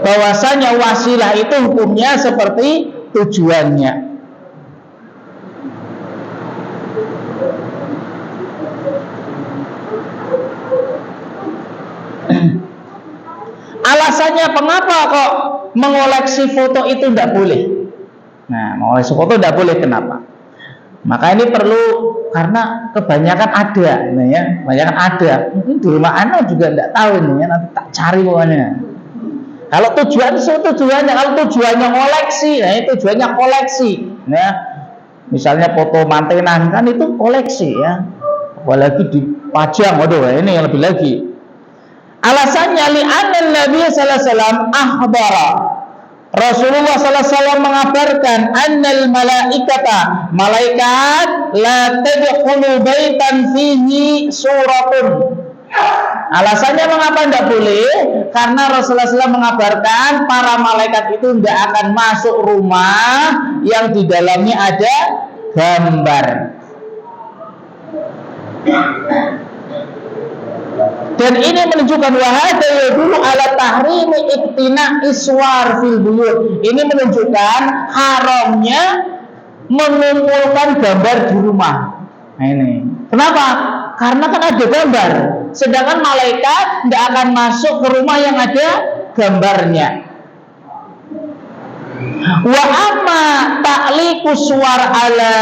bahwasanya wasilah itu hukumnya seperti tujuannya. Alasannya mengapa kok mengoleksi foto itu tidak boleh? Nah, mengoleksi foto tidak boleh, kenapa? Maka ini perlu, karena kebanyakan ada, nah ya, kebanyakan ada. Mungkin di rumah anak juga tidak tahu ini, ya, nanti tak cari pokoknya. Kalau tujuannya, kalau tujuannya koleksi, nah itu tujuannya koleksi, ya. Misalnya foto mantenan kan itu koleksi, ya. Apalagi dipajang, waduh, ini yang lebih lagi. Alasannya li'anna Nabi sallallahu alaihi wasallam akhbara, Rasulullah sallallahu alaihi wasallam mengabarkan annal malaikata, malaikat la tadkhulu baitan fihi suratun. Alasannya mengapa tidak boleh? Karena Rasulullah SAW mengabarkan para malaikat itu tidak akan masuk rumah yang di dalamnya ada gambar. Dan ini menunjukkan wahada yadullu ala tahrimi iktina iswar fil buyut. Ini menunjukkan haramnya mengumpulkan gambar di rumah. Nah ini. Kenapa? Karena kan ada gambar. Sedangkan malaikat tidak akan masuk ke rumah yang ada gambarnya. Wa amma ta'liqu suwar ala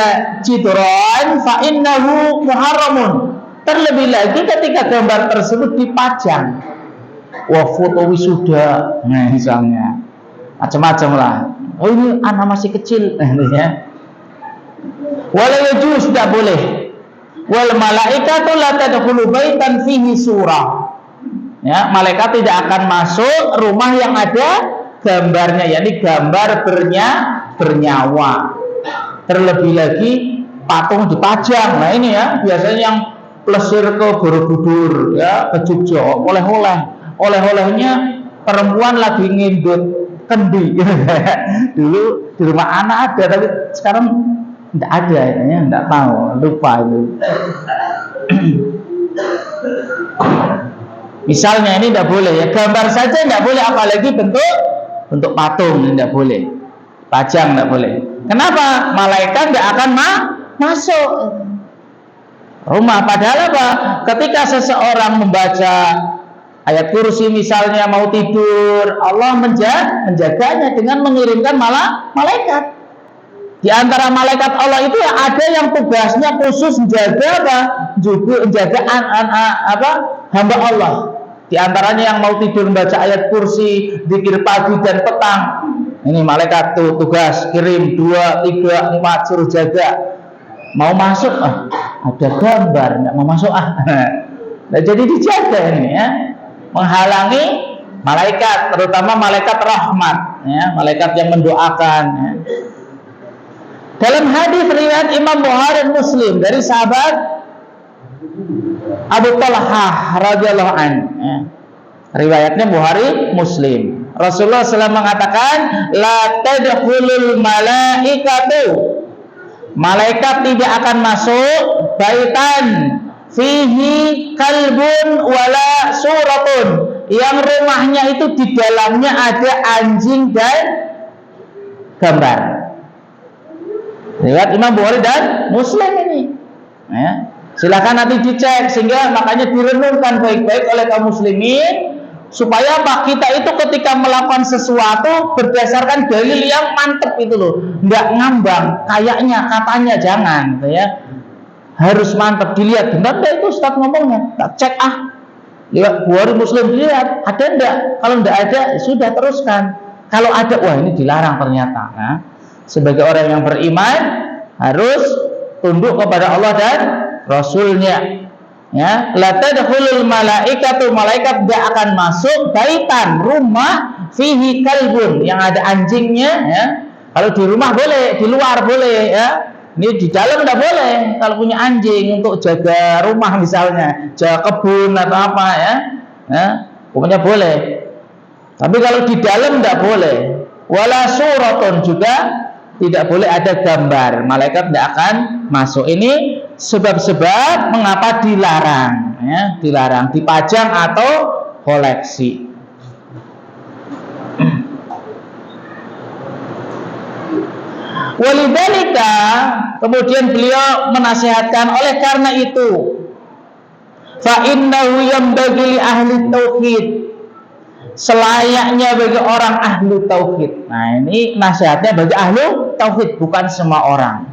jidran fa innahu muharramun. Terlebih lagi ketika gambar tersebut dipajang, wah, foto wisuda, nah misalnya, macam-macam lah. Oh, ini anak masih kecil, ya. Wala yajuz, tidak boleh. Wal malaikatu la tadkhulu baitan fihi surah. Ya, malaikat tidak akan masuk rumah yang ada gambarnya, yakni gambar bernyawa. Terlebih lagi patung dipajang. Nah ini ya, biasanya yang plesir ke Borobudur, ya, ke Jogja, oleh-olehnya perempuan lagi ngindut kendi. Dulu di rumah anak ada, tapi sekarang tidak ada, ya, tidak tahu, lupa itu. Misalnya ini tidak boleh, ya, gambar saja tidak boleh, apalagi bentuk patung tidak boleh, pajang tidak boleh. Kenapa? Malaikat tidak akan masuk rumah. Padahal apa? Ketika seseorang membaca ayat kursi misalnya mau tidur, Allah menjaganya dengan mengirimkan malaikat. Di antara malaikat Allah itu ya ada yang tugasnya khusus menjaga apa? Juga menjaga hamba Allah. Di antaranya yang mau tidur membaca ayat kursi, zikir pagi dan petang. Ini malaikat tuh tugas kirim 2, 3, 4 suruh jaga. Mau masuk, ada gambar, nggak mau masuk, nah, jadi dijaga ini, ya, menghalangi malaikat, terutama malaikat rahmat, ya, malaikat yang mendoakan. Ya. Dalam hadis riwayat Imam Bukhari dan Muslim dari sahabat Abu Talhah radhiyallahu anhu, ya. Riwayatnya Bukhari Muslim. Rasulullah SAW mengatakan, la tadkhulul malaikatu, malaikat tidak akan masuk baitan fihi kalbun wala suratun, yang rumahnya itu di dalamnya ada anjing dan gambar. Riwayat Imam Bukhari dan Muslim ini, ya. Silakan nanti dicek, sehingga makanya direnungkan baik-baik oleh kaum muslimin, supaya apa? Kita itu ketika melakukan sesuatu berdasarkan dalil yang mantep itu loh, nggak ngambang, kayaknya, katanya, jangan, ya. Harus mantep, dilihat benar nggak itu Ustaz ngomongnya, tak cek lihat Bukhari Muslim, dilihat ada enggak. Kalau enggak ada, sudah teruskan. Kalau ada, wah ini dilarang ternyata, ya. Sebagai orang yang beriman harus tunduk kepada Allah dan Rasulnya. Ya, la tadkhulul malaikatu, malaikat tidak akan masuk baitan, rumah fihi kalbun, yang ada anjingnya. Ya, kalau di rumah boleh, di luar boleh. Ya, ini di dalam tidak boleh. Kalau punya anjing untuk jaga rumah misalnya, jaga kebun atau apa ya, ya pokoknya boleh. Tapi kalau di dalam tidak boleh. Wala suratun, juga tidak boleh ada gambar, malaikat tidak akan masuk. Ini sebab-sebab mengapa dilarang, ya, dilarang dipajang atau koleksi. Walidzalika, kemudian beliau menasihatkan, oleh karena itu, fa innahu yambaghi li ahli tauhid, selayaknya bagi orang ahlu tauhid. Nah, ini nasihatnya bagi ahlu tauhid, bukan semua orang.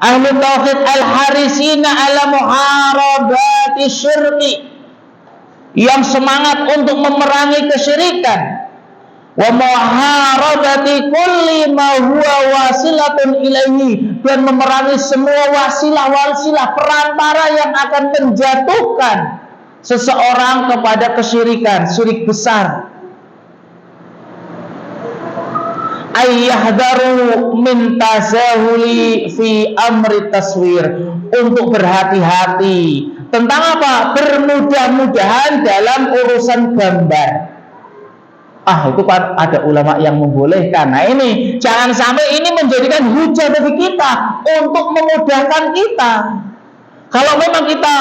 Ahlu tauhid al-harisina ala muharabati syirki, yang semangat untuk memerangi kesyirikan, wa muharabati kulli ma huwa wasilatun ilaihi, dan memerangi semua wasilah-wasilah perantara yang akan menjatuhkan seseorang kepada kesyirikan, syirik besar. Ayyahdaru min tazahuli fi amri taswir, untuk berhati-hati tentang apa? Bermudah-mudahan dalam urusan gambar. Itu kan ada ulama yang membolehkan. Nah, ini jangan sampai ini menjadikan hujah bagi kita untuk memudahkan kita. Kalau memang kita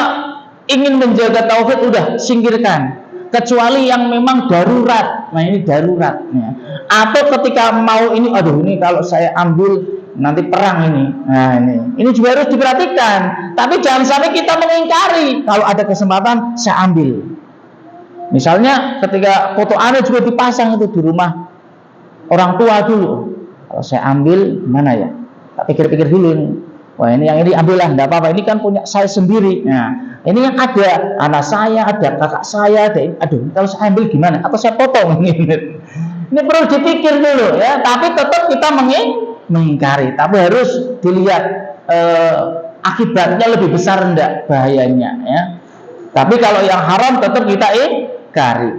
ingin menjaga tauhid, udah singkirkan, kecuali yang memang darurat. Nah, ini darurat ya. Atau ketika mau ini, ini kalau saya ambil nanti perang ini. Nah, ini juga harus diperhatikan. Tapi jangan sampai kita mengingkari, kalau ada kesempatan saya ambil. Misalnya ketika foto anak juga dipasang itu di rumah orang tua dulu, kalau saya ambil gimana ya? Tak pikir-pikir dulu ini. Wah, ini yang ini ambillah, enggak apa-apa, ini kan punya saya sendiri. Nah, ini yang ada anak saya, ada kakak saya, ada, kalau saya ambil gimana? Atau saya potong ini. Ini perlu dipikir dulu ya, tapi tetap kita mengingkari, tapi harus dilihat akibatnya lebih besar enggak bahayanya ya. Tapi kalau yang haram tetap kita ingkari.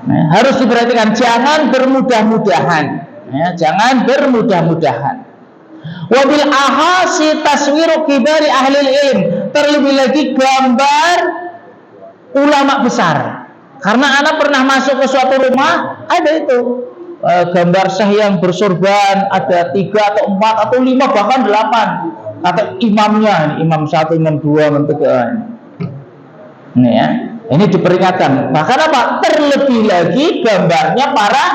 Nah, harus diperhatikan, jangan bermudah-mudahan ya, jangan bermudah-mudahan. Wabil ahasi taswiru kibari ahli ilm, terlebih lagi gambar ulama besar. Karena anak pernah masuk ke suatu rumah, ada itu gambar syekh yang bersorban, ada 3 atau 4 atau 5 bahkan 8. Kata imamnya, imam 1, imam 2, imam 3. Ini ya, ini diperingatkan. Bahkan apa? Terlebih lagi gambarnya para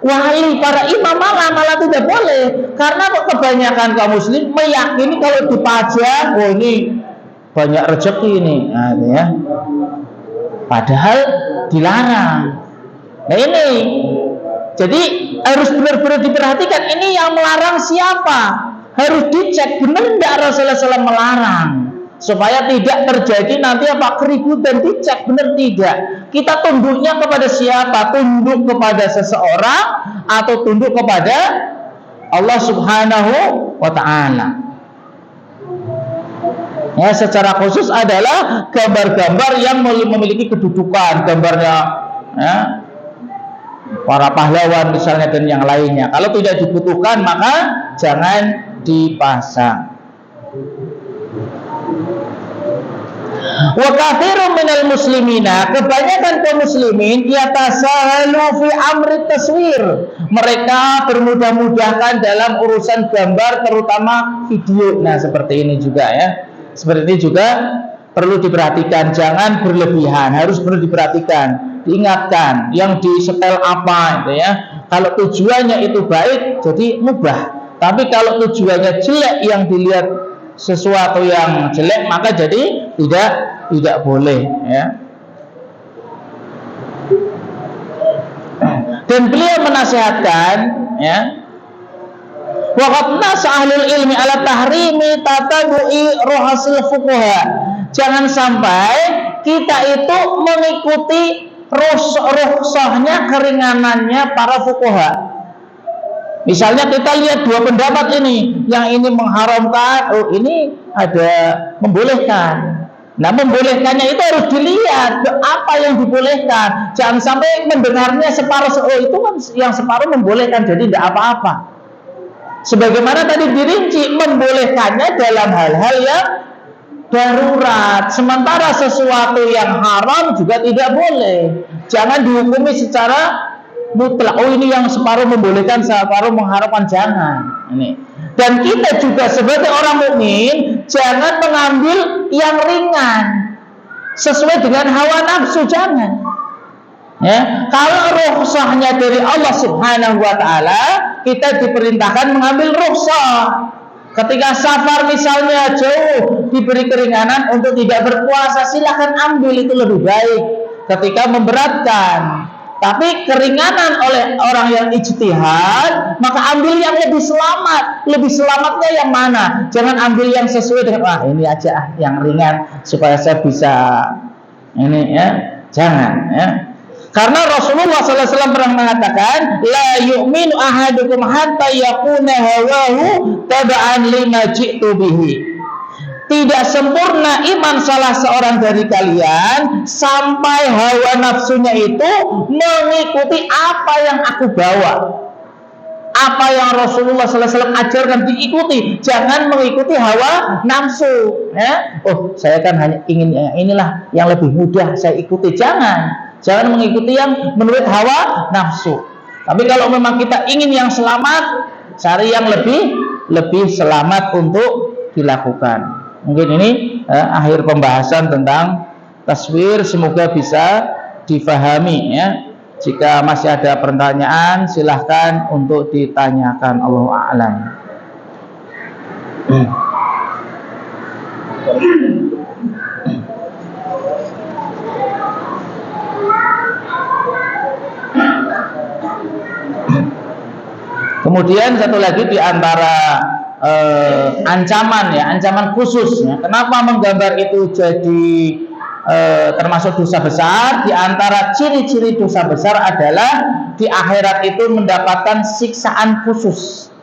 wali, para imam malah tidak boleh. Karena kebanyakan kaum muslim meyakini kalau dipajang, ini banyak rezeki ini. Nah, ini ya. Padahal dilarang. Nah, ini jadi harus benar-benar diperhatikan, ini yang melarang siapa? Harus dicek benar tidak Rasulullah SAW melarang, supaya tidak terjadi nanti apa keributan. Dicek benar tidak. Kita tunduknya kepada siapa? Tunduk kepada seseorang atau tunduk kepada Allah Subhanahu wa ta'ala. Ya, secara khusus adalah gambar-gambar yang memiliki kedudukan, gambarnya ya, para pahlawan misalnya dan yang lainnya. Kalau tidak dibutuhkan maka jangan dipasang. Wa katsirun minal muslimina, kebanyakan kaum muslimin yatasahalu fi amri taswir, mereka bermudah-mudahkan dalam urusan gambar, terutama video. Nah, seperti ini juga ya. Seperti ini juga perlu diperhatikan, jangan berlebihan, harus perlu diperhatikan, diingatkan yang disetel apa itu ya. Kalau tujuannya itu baik jadi mubah, tapi kalau tujuannya jelek, yang dilihat sesuatu yang jelek, maka jadi tidak boleh ya. Dan beliau menasihatkan ya, waqad nasa ahlul ilmi ala tahrimi tatabu'i ruhasil fuqaha, jangan sampai kita itu mengikuti rukhsahnya, keringanannya para fuqaha. Misalnya kita lihat dua pendapat ini, yang ini mengharamkan, oh ini ada membolehkan. Nah, membolehkannya itu harus dilihat apa yang dibolehkan. Jangan sampai mendengarnya separuh, oh itu kan yang separuh membolehkan, jadi tidak apa-apa. Sebagaimana tadi dirinci, membolehkannya dalam hal-hal yang darurat. Sementara sesuatu yang haram juga tidak boleh. Jangan dihukumi secara mutlak. Oh ini yang separuh membolehkan, separuh mengharamkan, jangan. Ini. Dan kita juga sebagai orang mukmin jangan mengambil yang ringan sesuai dengan hawa nafsu, jangan. Ya, kalau rukhsahnya dari Allah Subhanahu wa taala, kita diperintahkan mengambil rukhsah. Ketika safar misalnya jauh, diberi keringanan untuk tidak berpuasa, silakan ambil, itu lebih baik. Ketika memberatkan, tapi keringanan oleh orang yang ijtihad, maka ambil yang lebih selamat. Lebih selamatnya yang mana? Jangan ambil yang sesuai dengan ini aja yang ringan supaya saya bisa ini ya. Jangan ya. Karena Rasulullah SAW pernah mengatakan, la yu'minu ahadukum hatta yakuna hawahu taba'an lima ji'tu bihi. Tidak sempurna iman salah seorang dari kalian sampai hawa nafsunya itu mengikuti apa yang aku bawa. Apa yang Rasulullah SAW ajarkan diikuti, jangan mengikuti hawa nafsu. Ya? Oh, saya kan hanya ingin inilah yang lebih mudah, saya ikuti. Jangan mengikuti yang menurut hawa nafsu. Tapi kalau memang kita ingin yang selamat, cari yang lebih selamat untuk dilakukan. Mungkin ini akhir pembahasan tentang taswir, semoga bisa difahami ya. Jika masih ada pertanyaan silahkan untuk ditanyakan. Allahu a'lam. Kemudian satu lagi di antara ancaman khusus ya. Kenapa menggambar itu jadi termasuk dosa besar? Di antara ciri-ciri dosa besar adalah di akhirat itu mendapatkan siksaan khusus,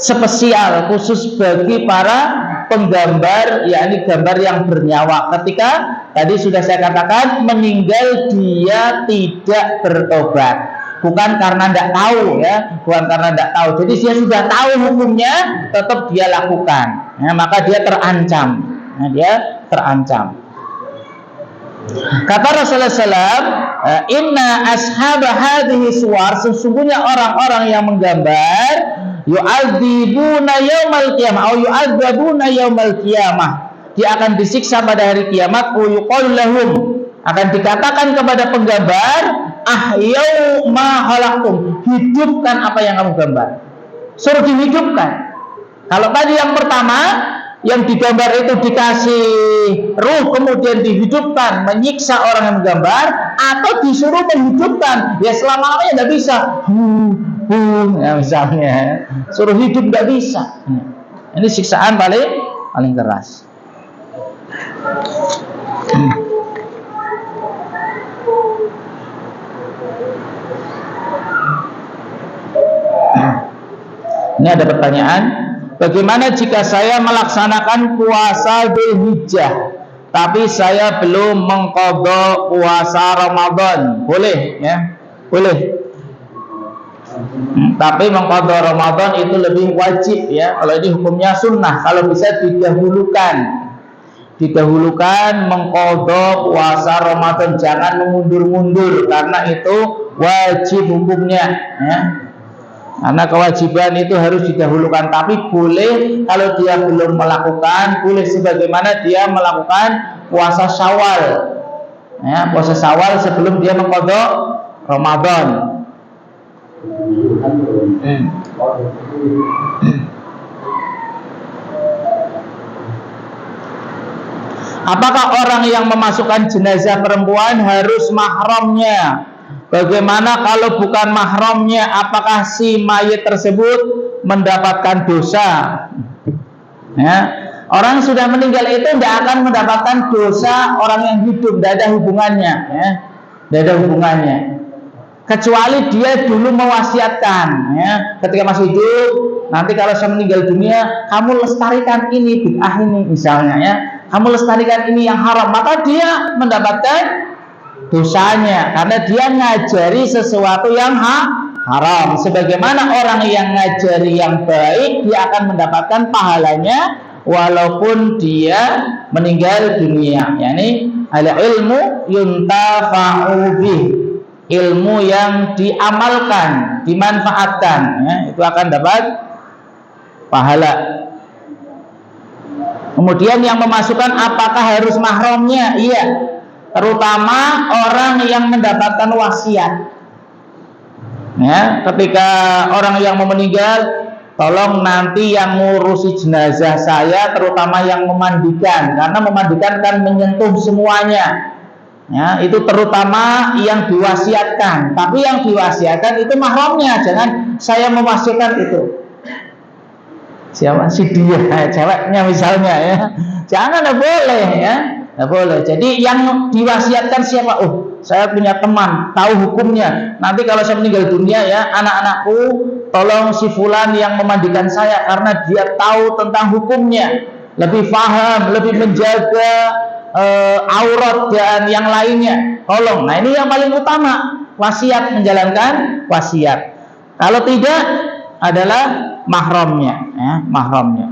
spesial khusus bagi para penggambar, yakni gambar yang bernyawa. Ketika tadi sudah saya katakan meninggal dia tidak bertobat. Bukan karena tidak tahu ya, bukan karena tidak tahu. Jadi dia sudah tahu hukumnya, tetap dia lakukan. Ya, maka dia terancam. Ya, dia terancam. Kata Rasulullah SAW, inna ashab hadhihi suwar, sesungguhnya orang-orang yang menggambar, yu'adzibuna yaumal qiyamah, atau yu'adzabuna yaumal qiyamah. Dia akan disiksa pada hari kiamat. Yuqalu lahum, akan dikatakan kepada penggambar, ahyau ma khalaqtum, hidupkan apa yang kamu gambar. Suruh dihidupkan. Kalau tadi yang pertama, yang digambar itu dikasih ruh kemudian dihidupkan, menyiksa orang yang menggambar, atau disuruh menghidupkan, ya selama-lamanya tidak bisa. Ya misalnya, suruh hidup tidak bisa. Ini siksaan paling keras. Ini ada pertanyaan, bagaimana jika saya melaksanakan puasa Dzulhijjah tapi saya belum mengqadha puasa Ramadan? Boleh ya? Boleh. Tapi mengqadha Ramadan itu lebih wajib ya. Kalau ini hukumnya sunnah, kalau bisa didahulukan mengqadha puasa Ramadan, jangan mengundur-mundur karena itu wajib hukumnya ya. Karena kewajiban itu harus didahulukan. Tapi boleh kalau dia belum melakukan, boleh sebagaimana dia melakukan puasa Syawal ya, puasa Syawal sebelum dia mengqadha Ramadan. Apakah orang yang memasukkan jenazah perempuan harus mahramnya? Bagaimana kalau bukan mahramnya? Apakah si mayit tersebut mendapatkan dosa? Ya, orang sudah meninggal itu tidak akan mendapatkan dosa orang yang hidup, tidak ada hubungannya. Ya, tidak ada hubungannya. kecuali dia dulu mewasiatkan, ya, ketika masih hidup, nanti kalau saya meninggal dunia, kamu lestarikan ini bid'ah ini misalnya, ya, kamu lestarikan ini yang haram, maka dia mendapatkan dosanya karena dia ngajari sesuatu yang haram. Sebagaimana orang yang ngajari yang baik, dia akan mendapatkan pahalanya walaupun dia meninggal dunia. Yani al-ilmu yuntafa'u bih, ilmu yang diamalkan, dimanfaatkan, ya, itu akan dapat pahala. Kemudian yang memasukkan apakah harus mahramnya? Iya, terutama orang yang mendapatkan wasiat. Ya, ketika orang yang mau meninggal, tolong nanti yang ngurusi jenazah saya, terutama yang memandikan, karena memandikan kan menyentuh semuanya. Ya, itu terutama yang diwasiatkan. Tapi yang diwasiatkan itu mahramnya, jangan saya mewasiatkan itu. Siapa? Si dia, ceweknya misalnya, ya. Jangan, tidak boleh, ya. Tidak boleh. Jadi yang diwasiatkan siapa? Oh, saya punya teman, tahu hukumnya. Nanti kalau saya meninggal dunia, ya, anak-anakku, tolong si fulan yang memandikan saya karena dia tahu tentang hukumnya, lebih paham, lebih menjaga aurat dan yang lainnya. Tolong. Nah, ini yang paling utama, wasiat, menjalankan wasiat. Kalau tidak adalah mahramnya, ya, mahramnya.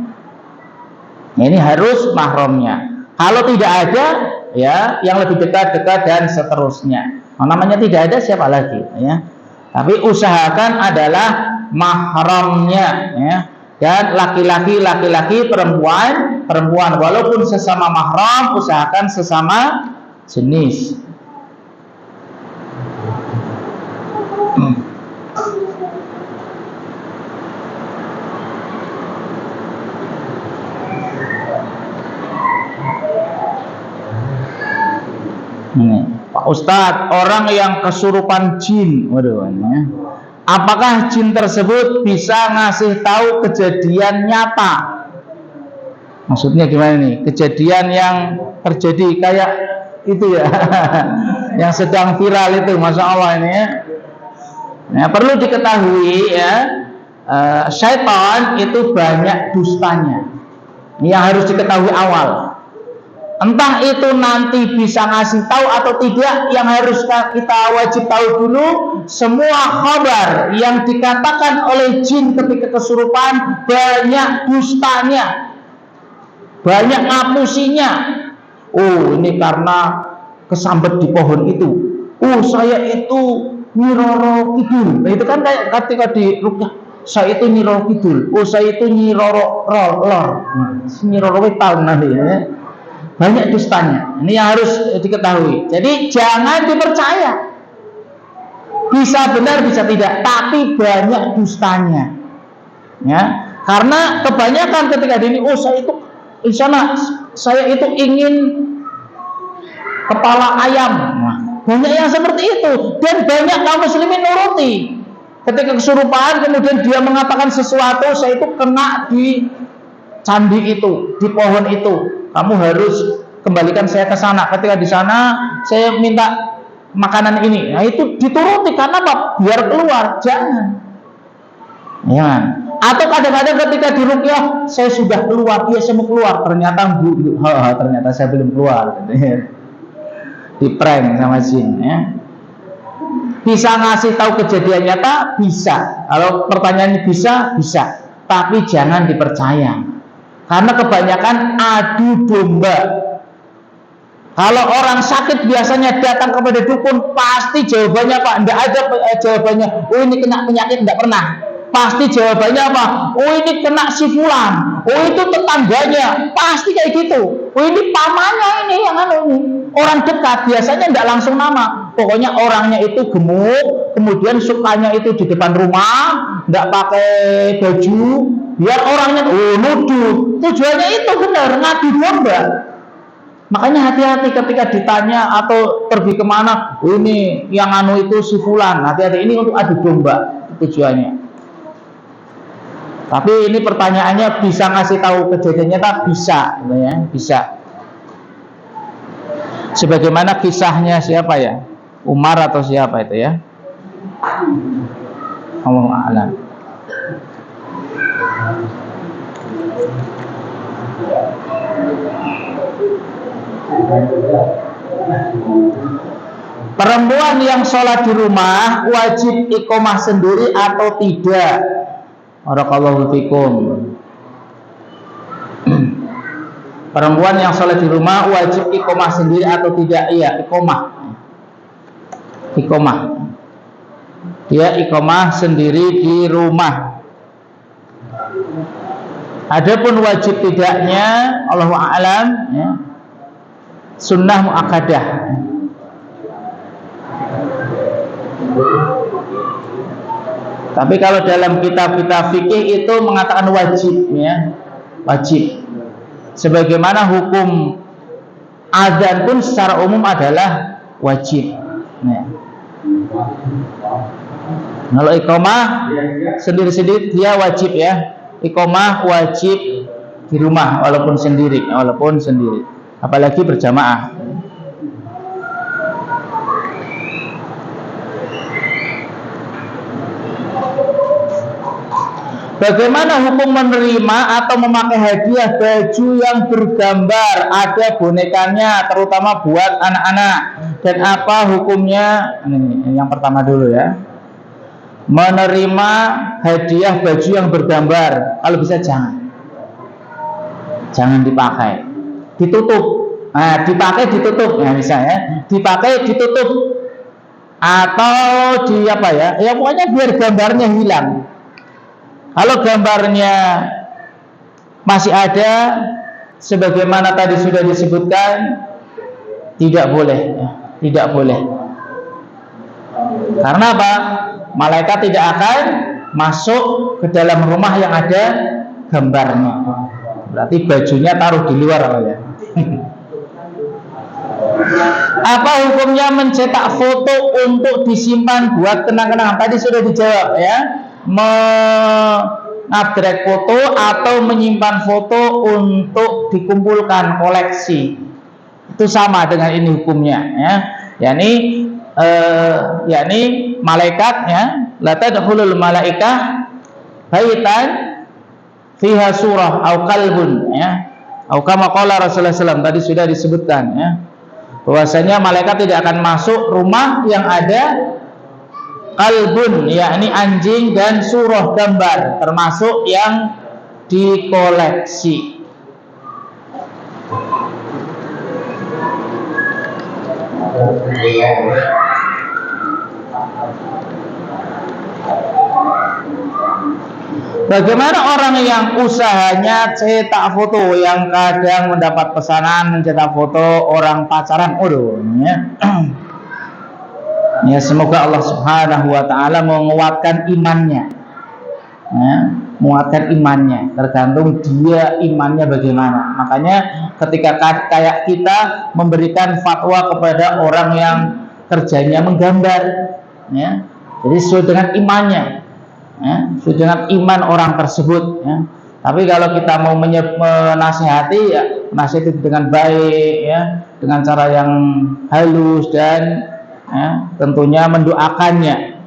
Ini harus mahramnya. Kalau tidak ada, ya, yang lebih dekat-dekat dan seterusnya. Namanya tidak ada, siapa lagi, ya. Tapi usahakan adalah mahramnya, ya. Dan laki-laki, perempuan, walaupun sesama mahram, usahakan sesama jenis. Pak Ustadz, orang yang kesurupan jin, waduh, ya. Apakah jin tersebut bisa ngasih tahu kejadian nyata? Maksudnya gimana nih? Kejadian yang terjadi kayak itu, ya, yang sedang viral itu, masya Allah ini, ya. Nah, perlu diketahui, ya, syaitan itu banyak dustanya. Ini yang harus diketahui awal. Entah itu nanti bisa ngasih tahu atau tidak, yang harus kita wajib tahu dulu, semua kabar yang dikatakan oleh jin ketika kesurupan banyak dustanya, banyak ngapusinya. Oh, ini karena kesambet di pohon itu. Oh, saya itu Nyiroro Kidul. Nah, itu kan kayak ketika di rukyah, saya itu Nyiroro Kidul. Oh, saya itu Nyiroro Lor. Nyiroro Wetal nanti, ya. Banyak dustanya. Ini yang harus diketahui. Jadi jangan dipercaya. Bisa benar, bisa tidak, tapi banyak dustanya. Ya, karena kebanyakan ketika ini, oh, saya itu di sana, saya itu ingin kepala ayam. Nah, banyak yang seperti itu, dan banyak kaum muslimin nuruti. Ketika kesurupan, kemudian dia mengatakan sesuatu, saya itu kena di candi itu, di pohon itu. Kamu harus kembalikan saya ke sana. Ketika di sana, saya minta makanan ini. Nah, itu dituruti karena apa? Biar keluar. Jangan. Ya. Atau kadang-kadang ketika di ruqyah, saya sudah keluar, dia saya mau keluar. Ternyata ternyata saya belum keluar. Di prank sama jin. Ya. Bisa ngasih tahu kejadian nyata? Bisa. Kalau pertanyaannya bisa, bisa. Tapi jangan dipercaya. Karena kebanyakan adu domba. Kalau orang sakit biasanya datang kepada dukun, pasti jawabannya Pak, tidak ada jawabannya. Oh, ini kena penyakit, tidak pernah. Pasti jawabannya apa? Oh, ini kena si fulan. Oh, itu tetangganya. Pasti kayak gitu. Oh, ini pamannya ini yang ini. Orang dekat biasanya tidak langsung nama. Pokoknya orangnya itu gemuk, kemudian sukanya itu di depan rumah, tidak pakai baju. Biar orangnya nuduh. Tujuannya itu benar, ngadu domba. Makanya hati-hati ketika ditanya atau pergi kemana, ini yang itu si fulan. Hati-hati, ini untuk adu domba tujuannya. Tapi ini pertanyaannya bisa ngasih tahu kejadiannya tak? Bisa, ya, bisa. Sebagaimana kisahnya siapa ya? Umar atau siapa itu, ya? Allahu a'lam. Perempuan yang sholat di rumah wajib iqomah sendiri atau tidak? Barakallahu fikum. Perempuan yang sholat di rumah wajib iqomah sendiri atau tidak? Iya, iqomah. Iqomah. Dia iqomah sendiri di rumah. Adapun wajib tidaknya, Allahu a'lam, ya, sunnah muakkadah. Tapi kalau dalam kitab-kitab fikih itu mengatakan wajib, ya, wajib. Sebagaimana hukum adzan pun secara umum adalah wajib. Ya. Kalau iqomah sendiri-sendiri dia wajib, ya. Iqomah wajib di rumah walaupun sendiri, apalagi berjamaah. Bagaimana hukum menerima atau memakai hadiah baju yang bergambar ada bonekanya, terutama buat anak-anak, dan apa hukumnya? Ini yang pertama dulu, ya. Menerima hadiah baju yang bergambar, kalau bisa jangan dipakai, ditutup. Nah, dipakai ditutup, ya, misalnya dipakai ditutup, atau di apa, ya, ya pokoknya biar gambarnya hilang. Kalau gambarnya masih ada, sebagaimana tadi sudah disebutkan, tidak boleh, ya, tidak boleh. Karena apa? Malaikat tidak akan masuk ke dalam rumah yang ada gambarnya. Berarti bajunya taruh di luar, ya. Apa hukumnya mencetak foto untuk disimpan buat kenang-kenangan? Tadi sudah dijawab, ya. Mengadrek foto atau menyimpan foto untuk dikumpulkan koleksi, itu sama dengan ini hukumnya, ya. yakni malaikatnya la tadkhulul malaikah baitan fiha surah au qalbun, ya, au kama qala Rasulullah SAW, tadi sudah disebutkan, ya, bahwasanya malaikat tidak akan masuk rumah yang ada qalbun, yakni anjing, dan surah gambar, termasuk yang dikoleksi. Bagaimana orang yang usahanya cetak foto, yang kadang mendapat pesanan mencetak foto orang pacaran? Ya. Ya, semoga Allah Subhanahu wa taala menguatkan imannya. Ya, menguatkan imannya, tergantung dia imannya bagaimana. Makanya ketika kayak kita memberikan fatwa kepada orang yang kerjanya menggambar, ya, jadi sesuai dengan imannya, ya, sesuai dengan iman orang tersebut, ya. Tapi kalau kita mau menasihati, ya, menasihati dengan baik, ya, dengan cara yang halus, dan, ya, tentunya mendoakannya,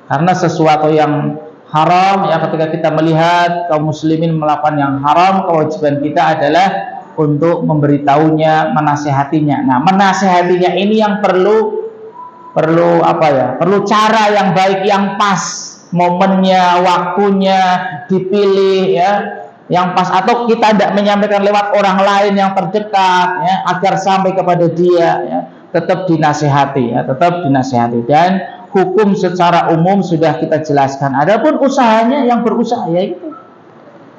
karena sesuatu yang haram, ya, ketika kita melihat kaum muslimin melakukan yang haram, kewajiban kita adalah untuk memberitahunya, menasihatinya. Nah, menasihatinya ini yang perlu apa, ya? Perlu cara yang baik, yang pas, momennya, waktunya dipilih, ya, yang pas. Atau kita tidak menyampaikan lewat orang lain yang terdekat, ya, agar sampai kepada dia, ya, tetap dinasihati, ya, tetap dinasihati. Dan hukum secara umum sudah kita jelaskan. Adapun usahanya, yang berusaha, yaitu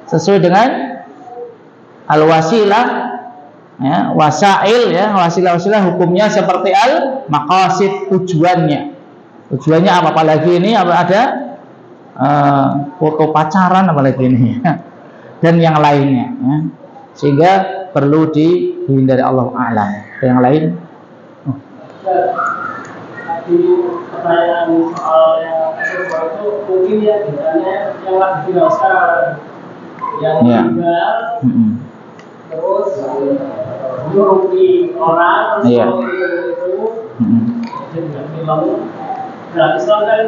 sesuai dengan al-wasilah, ya, wasail, ya, wasilah hukumnya seperti al-maqasid, tujuannya apa, apalagi ini ada foto pacaran, apalagi ini, ya, dan yang lainnya, ya. Sehingga perlu dihindari, Allah a'lam. Yang lain, pertanyaan soal yang itu mungkin ya misalnya yang lagi viral sekarang, yang meninggal, terus merugi orang, terus itu jadi nggak film, Nah, Islam kan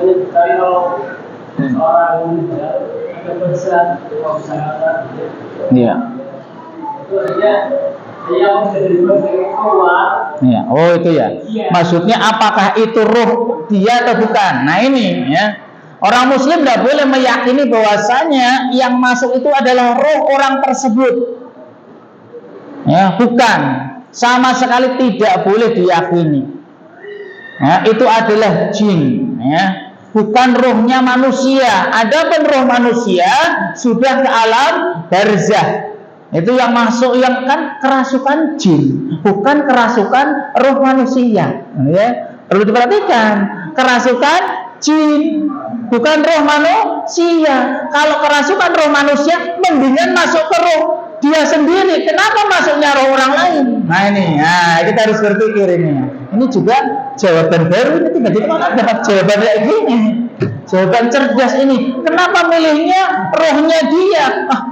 menyebutkan kalau seorang meninggal ada berserat kalau misalnya Iya. itu artinya dia menjadi keluar. Iya. Oh itu ya. Maksudnya apakah itu roh dia atau bukan? Nah ini ya. Orang Muslim tidak boleh meyakini bahwasanya yang masuk itu adalah roh orang tersebut. Ya, bukan. Sama sekali tidak boleh diyakini. Ya, itu adalah jin. Ya. Bukan rohnya manusia. Adapun roh manusia sudah ke alam barzah. Itu yang masuk yang kan kerasukan jin, bukan kerasukan roh manusia. Ya, perlu diperhatikan. Kerasukan jin, bukan roh manusia. Kalau kerasukan roh manusia, mendingan masuk ke roh dia sendiri. Kenapa masuknya roh orang lain? Nah ini, kita harus berpikir ini. Ini juga jawaban baru. Ini tiba-tiba kan dapat jawaban kayak gini. Jawaban cerdas ini. Kenapa milihnya rohnya dia?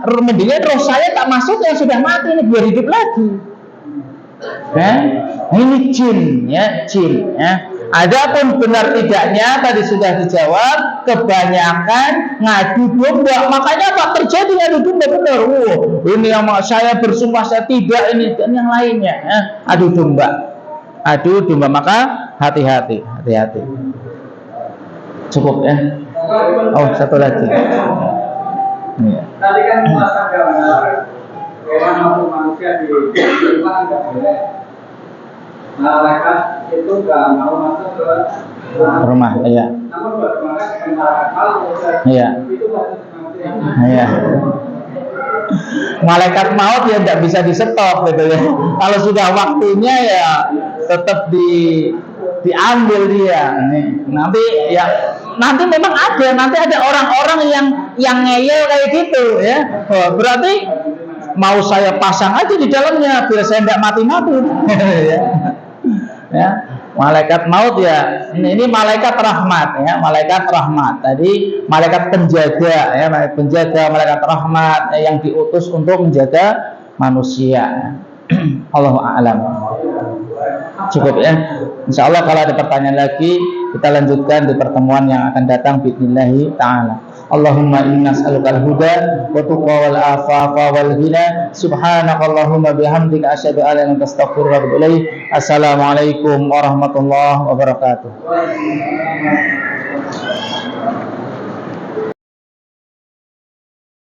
Mendingan roh saya tak masuk yang sudah mati ini biar hidup lagi. Ini jin, ya jin. Ya. Adapun benar tidaknya tadi sudah dijawab. Kebanyakan ngadu domba. Makanya apa terjadi ngadu domba benar? Ini yang saya bersumpah saya tidak ini dan yang lainnya. Ya. Adu domba. Maka hati-hati. Cukup ya. Oh, satu lagi. Iya. Tadi kan masa gambar hewan maupun manusia di rumah nggak boleh. Malaikat itu nggak mau masuk ke Rumah, iya. Namun bagaimana malaikat maut? Iya. Itu masuk ke Iya. Malaikat maut ya tidak bisa di-stop gitu ya. Kalau sudah waktunya ya tetap diambil dia. Nanti memang ada orang-orang yang ngeyel kayak gitu ya. Berarti mau saya pasang aja di dalamnya biar saya tidak mati-mati. Ya. Malaikat maut ya. Ini malaikat rahmat ya, malaikat rahmat. Tadi malaikat penjaga ya, malaikat rahmat yang diutus untuk menjaga manusia. Allahu a'lam. Cukup ya. Insyaallah kalau ada pertanyaan lagi kita lanjutkan di pertemuan yang akan datang biidznillah taala. Allahumma inna nas'aluka al-huda wa tuqa wal afafa wal ghina. Subhanakallahumma bihamdika asyhadu an la ilaha illa anta astaghfiruka wa atubu ilaik. Assalamualaikum warahmatullahi wabarakatuh.